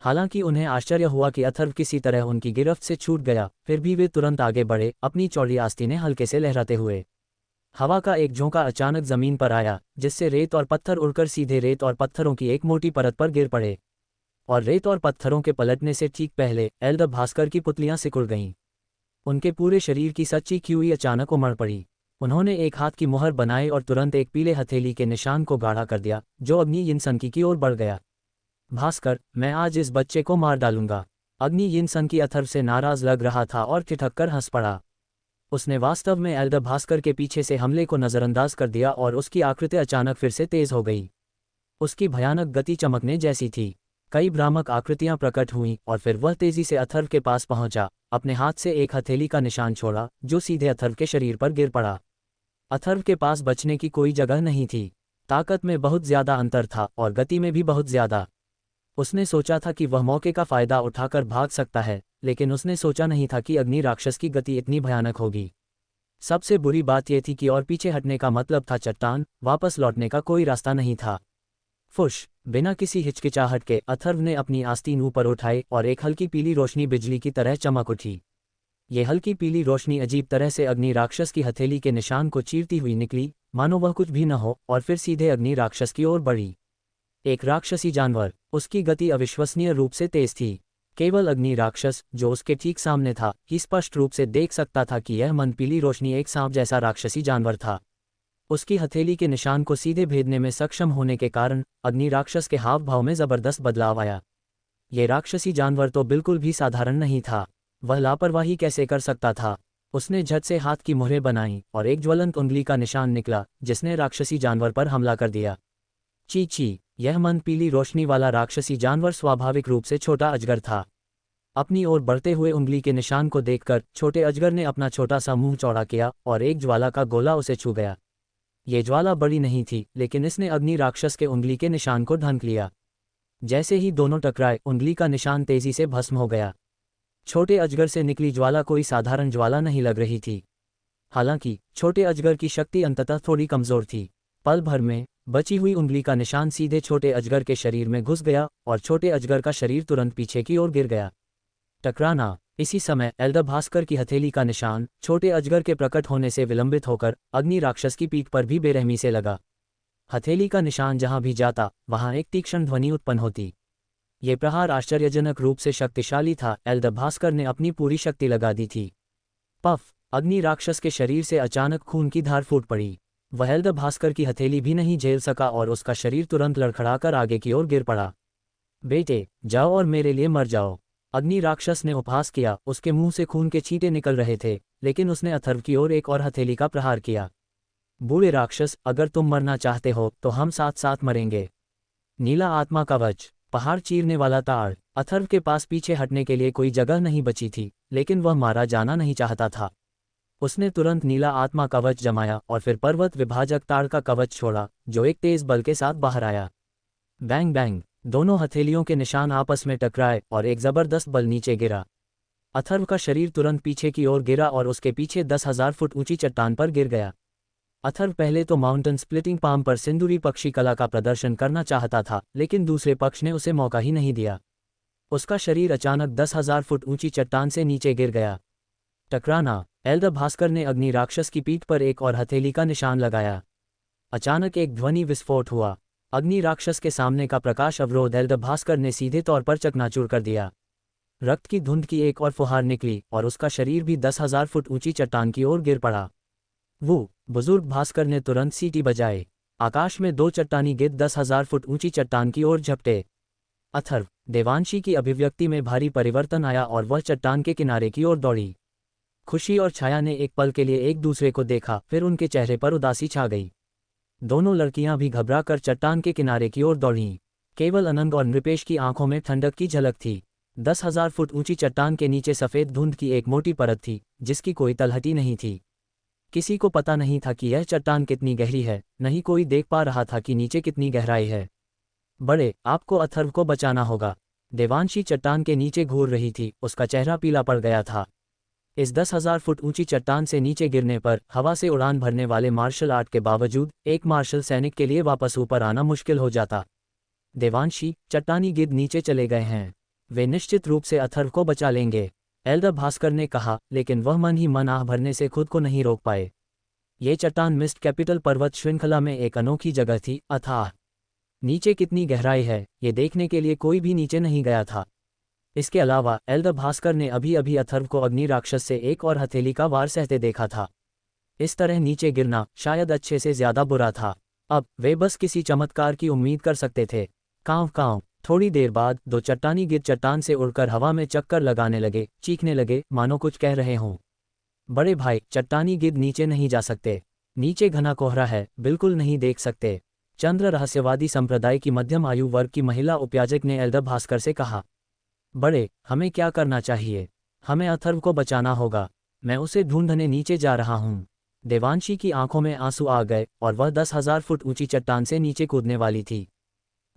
हालांकि उन्हें आश्चर्य हुआ कि अथर्व किसी तरह उनकी गिरफ्त से छूट गया, फिर भी वे तुरंत आगे बढ़े, अपनी चौड़ी आस्तीनें हल्के से लहराते हुए। हवा का एक झोंका अचानक जमीन पर आया, जिससे रेत और पत्थर उड़कर सीधे रेत और पत्थरों की एक मोटी परत पर गिर पड़े। और रेत और पत्थरों के पलटने से ठीक पहले एल्दर भास्कर की पुतलियां सिकुड़ गईं। उनके पूरे शरीर की सच्ची ख्यूई अचानक उमड़ पड़ी। उन्होंने एक हाथ की मुहर बनाई और तुरंत एक पीले हथेली के निशान को गाढ़ा कर दिया, जो अग्नि यिनसंकी की ओर बढ़ गया। भास्कर, मैं आज इस बच्चे को मार डालूंगा। अग्नि यिनसंकी अथर्व से नाराज लग रहा था और ठिठक कर हंस पड़ा। उसने वास्तव में एल्दर भास्कर के पीछे से हमले को नज़रअंदाज कर दिया और उसकी आकृति अचानक फिर से तेज हो गई। उसकी भयानक गति चमकने जैसी थी। कई भ्रामक आकृतियां प्रकट हुईं और फिर वह तेजी से अथर्व के पास पहुंचा, अपने हाथ से एक हथेली का निशान छोड़ा, जो सीधे अथर्व के शरीर पर गिर पड़ा। अथर्व के पास बचने की कोई जगह नहीं थी। ताकत में बहुत ज्यादा अंतर था और गति में भी बहुत ज्यादा। उसने सोचा था कि वह मौके का फायदा उठाकर भाग सकता है, लेकिन उसने सोचा नहीं था कि अग्नि राक्षस की गति इतनी भयानक होगी। सबसे बुरी बात यह थी कि और पीछे हटने का मतलब था चट्टान, वापस लौटने का कोई रास्ता नहीं था। फुश! बिना किसी हिचकिचाहट के अथर्व ने अपनी आस्तीन ऊपर उठाई और एक हल्की पीली रोशनी बिजली की तरह चमक उठी। ये हल्की पीली रोशनी अजीब तरह से अग्नि राक्षस की हथेली के निशान को चीरती हुई निकली, मानो वह कुछ भी न हो, और फिर सीधे अग्नि राक्षस की ओर बढ़ी। एक राक्षसी जानवर, उसकी गति अविश्वसनीय रूप से तेज थी। केवल अग्नि राक्षस, जो उसके ठीक सामने था, ही स्पष्ट रूप से देख सकता था कि यह मंद पीली रोशनी एक सांप जैसा राक्षसी जानवर था। उसकी हथेली के निशान को सीधे भेदने में सक्षम होने के कारण अग्नि राक्षस के हाव भाव में जबरदस्त बदलाव आया। ये राक्षसी जानवर तो बिल्कुल भी साधारण नहीं था। वह लापरवाही कैसे कर सकता था? उसने झट से हाथ की मुहरें बनाईं और एक ज्वलंत उंगली का निशान निकला, जिसने राक्षसी जानवर पर हमला कर दिया। ची ची! यह मंद पीली रोशनी वाला राक्षसी जानवर स्वाभाविक रूप से छोटा अजगर था। अपनी ओर बढ़ते हुए उंगली के निशान को देखकर छोटे अजगर ने अपना छोटा सा मुंह चौड़ा किया और एक ज्वाला का गोला उसे छू गया। ये ज्वाला बड़ी नहीं थी, लेकिन इसने अग्नि राक्षस के उंगली के निशान को ढंक लिया। जैसे ही दोनों टकराए, उंगली का निशान तेजी से भस्म हो गया। छोटे अजगर से निकली ज्वाला कोई साधारण ज्वाला नहीं लग रही थी। हालांकि छोटे अजगर की शक्ति अंततः थोड़ी कमजोर थी। पल भर में बची हुई उंगली का निशान सीधे छोटे अजगर के शरीर में घुस गया और छोटे अजगर का शरीर तुरंत पीछे की ओर गिर गया। टकराना! इसी समय एल्दर भास्कर की हथेली का निशान छोटे अजगर के प्रकट होने से विलंबित होकर अग्नि राक्षस की पीठ पर भी बेरहमी से लगा। हथेली का निशान जहां भी जाता, वहां एक तीक्ष्ण ध्वनि उत्पन्न होती। ये प्रहार आश्चर्यजनक रूप से शक्तिशाली था। एल्दर भास्कर ने अपनी पूरी शक्ति लगा दी थी। पफ! अग्नि राक्षस के शरीर से अचानक खून की धार फूट पड़ी। वह एल्दर भास्कर की हथेली भी नहीं झेल सका और उसका शरीर तुरंत लड़खड़ाकर आगे की ओर गिर पड़ा। बेटे, जाओ और मेरे लिए मर जाओ! अग्नि राक्षस ने उपहास किया। उसके मुंह से खून के छींटे निकल रहे थे, लेकिन उसने अथर्व की ओर एक और हथेली का प्रहार किया। बूढ़े राक्षस, अगर तुम मरना चाहते हो तो हम साथ साथ मरेंगे। नीला आत्मा कवच, पहाड़ चीरने वाला ताड़। अथर्व के पास पीछे हटने के लिए कोई जगह नहीं बची थी, लेकिन वह मारा जाना नहीं चाहता था। उसने तुरंत नीला आत्मा कवच जमाया और फिर पर्वत विभाजक ताड़ का कवच छोड़ा, जो एक तेज बल के साथ बाहर आया। Bang bang! दोनों हथेलियों के निशान आपस में टकराए और एक जबरदस्त बल नीचे गिरा। अथर्व का शरीर तुरंत पीछे की ओर गिरा और उसके पीछे 10,000 फुट ऊंची चट्टान पर गिर गया। अथर्व पहले तो माउंटेन स्प्लिटिंग पाम पर सिंदूरी पक्षी कला का प्रदर्शन करना चाहता था, लेकिन दूसरे पक्ष ने उसे मौका ही नहीं दिया। उसका शरीर अचानक 10,000 फुट ऊंची चट्टान से नीचे गिर गया। टकराना! एल्दर भास्कर ने अग्नि राक्षस की पीठ पर एक और हथेली का निशान लगाया। अचानक एक ध्वनि विस्फोट हुआ। अग्नि राक्षस के सामने का प्रकाश अवरोध एल्दर भास्कर ने सीधे तौर पर चकनाचूर कर दिया। रक्त की धुंध की एक और फुहार निकली और उसका शरीर भी 10,000 फुट ऊंची चट्टान की ओर गिर पड़ा। वो बुजुर्ग भास्कर ने तुरंत सीटी बजाई। आकाश में दो चट्टानी गिद्ध 10,000 फुट ऊंची चट्टान की ओर झपटे। अथर्व! देवांशी की अभिव्यक्ति में भारी परिवर्तन आया और वह चट्टान के किनारे की ओर दौड़ी। खुशी और छाया ने एक पल के लिए एक दूसरे को देखा, फिर उनके चेहरे पर उदासी छा गई। दोनों लड़कियां भी घबराकर चट्टान के किनारे की ओर दौड़ीं। केवल अनंग और नृपेश की आंखों में ठंडक की झलक थी। 10,000 फुट ऊंची चट्टान के नीचे सफेद धुंध की एक मोटी परत थी, जिसकी कोई तलहटी नहीं थी। किसी को पता नहीं था कि यह चट्टान कितनी गहरी है, नहीं कोई देख पा रहा था कि नीचे कितनी गहराई है। बड़े, आपको अथर्व को बचाना होगा। देवांशी चट्टान के नीचे घूर रही थी, उसका चेहरा पीला पड़ गया था। इस 10,000 फुट ऊंची चट्टान से नीचे गिरने पर हवा से उड़ान भरने वाले मार्शल आर्ट के बावजूद एक मार्शल सैनिक के लिए वापस ऊपर आना मुश्किल हो जाता। देवांशी, चट्टानी गिद्ध नीचे चले गए हैं। वे निश्चित रूप से अथर्व को बचा लेंगे, एल्दर भास्कर ने कहा, लेकिन वह मन ही मन आह भरने से खुद को नहीं रोक पाए। ये चट्टान मिस्ट कैपिटल पर्वत श्रृंखला में एक अनोखी जगह थी, अथाह। नीचे कितनी गहराई है, ये देखने के लिए कोई भी नीचे नहीं गया था। इसके अलावा एल्डर भास्कर ने अभी अभी अथर्व को अग्नि राक्षस से एक और हथेली का वार सहते देखा था। इस तरह नीचे गिरना शायद अच्छे से ज्यादा बुरा था। अब वे बस किसी चमत्कार की उम्मीद कर सकते थे। कांव कांव। थोड़ी देर बाद दो चट्टानी गिद्ध चट्टान से उड़कर हवा में चक्कर लगाने लगे, चीखने लगे मानो कुछ कह रहे हों। बड़े भाई, चट्टानी गिद्ध नीचे नहीं जा सकते। नीचे घना कोहरा है, बिल्कुल नहीं देख सकते। चंद्र रहस्यवादी संप्रदाय की मध्यम आयु वर्ग की महिला उपयाजक ने एल्डर भास्कर से कहा। बड़े, हमें क्या करना चाहिए? हमें अथर्व को बचाना होगा। मैं उसे ढूंढने नीचे जा रहा हूँ। देवांशी की आंखों में आंसू आ गए और वह 10,000 फुट ऊंची चट्टान से नीचे कूदने वाली थी।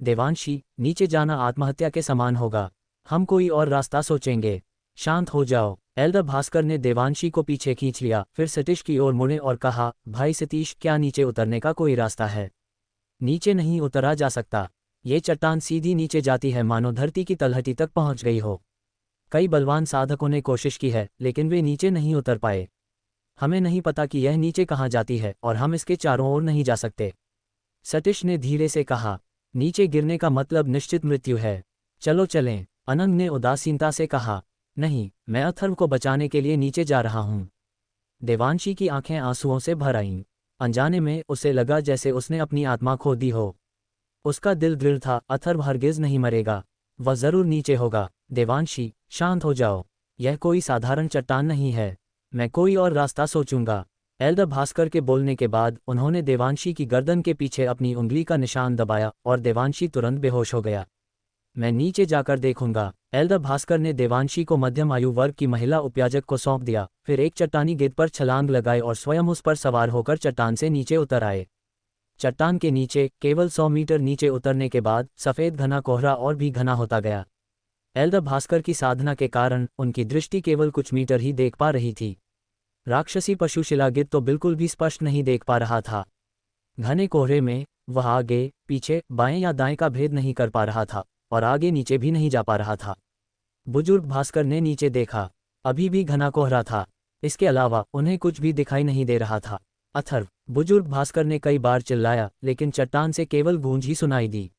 देवांशी, नीचे जाना आत्महत्या के समान होगा। हम कोई और रास्ता सोचेंगे। शांत हो जाओ। एल्डर भास्कर ने देवांशी को पीछे खींच लिया, फिर सतीश की ओर मुड़े और कहा, भाई सतीश, क्या नीचे उतरने का कोई रास्ता है? नीचे नहीं उतरा जा सकता। ये चट्टान सीधी नीचे जाती है मानो धरती की तलहटी तक पहुंच गई हो। कई बलवान साधकों ने कोशिश की है, लेकिन वे नीचे नहीं उतर पाए। हमें नहीं पता कि यह नीचे कहाँ जाती है और हम इसके चारों ओर नहीं जा सकते। सतीश ने धीरे से कहा। नीचे गिरने का मतलब निश्चित मृत्यु है। चलो चलें। अनंत ने उदासीनता से कहा। नहीं, मैं अथर्व को बचाने के लिए नीचे जा रहा हूँ। देवांशी की आंखें आंसुओं से भर आईं। अनजाने में उसे लगा जैसे उसने अपनी आत्मा खो दी हो। उसका दिल दृढ़ था, अथर्व हरगिज नहीं मरेगा। वह जरूर नीचे होगा। देवांशी, शांत हो जाओ। यह कोई साधारण चट्टान नहीं है। मैं कोई और रास्ता सोचूंगा। एल्डर भास्कर के बोलने के बाद उन्होंने देवांशी की गर्दन के पीछे अपनी उंगली का निशान दबाया और देवांशी तुरंत बेहोश हो गया। मैं नीचे जाकर देखूंगा। एल्डर भास्कर ने देवांशी को मध्यम आयु वर्ग की महिला उपयाजक को सौंप दिया, फिर एक चट्टानी गिद्ध पर छलांग लगाए और स्वयं उस पर सवार होकर चट्टान से नीचे उतर आए। चट्टान के नीचे केवल 100 मीटर नीचे उतरने के बाद सफ़ेद घना कोहरा और भी घना होता गया। एल्डर भास्कर की साधना के कारण उनकी दृष्टि केवल कुछ मीटर ही देख पा रही थी। राक्षसी पशु शिलागिद्ध तो बिल्कुल भी स्पष्ट नहीं देख पा रहा था। घने कोहरे में वह आगे, पीछे, बाएं या दाएं का भेद नहीं कर पा रहा था और आगे नीचे भी नहीं जा पा रहा था। बुजुर्ग भास्कर ने नीचे देखा। अभी भी घना कोहरा था। इसके अलावा उन्हें कुछ भी दिखाई नहीं दे रहा था। अथर्व, बुजुर्ग भास्कर ने कई बार चिल्लाया, लेकिन चट्टान से केवल गूंज ही सुनाई दी।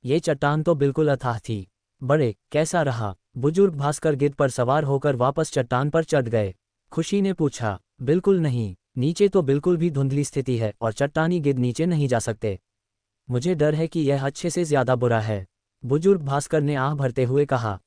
ये चट्टान तो बिल्कुल अथाह थी। बड़े, कैसा रहा? बुजुर्ग भास्कर गिद्ध पर सवार होकर वापस चट्टान पर चढ़ गए। खुशी ने पूछा। बिल्कुल नहीं। नीचे तो बिल्कुल भी धुंधली स्थिति है और चट्टानी गिद्ध नीचे नहीं जा सकते। मुझे डर है कि यह अच्छे से ज्यादा बुरा है। बुजुर्ग भास्कर ने आह भरते हुए कहा।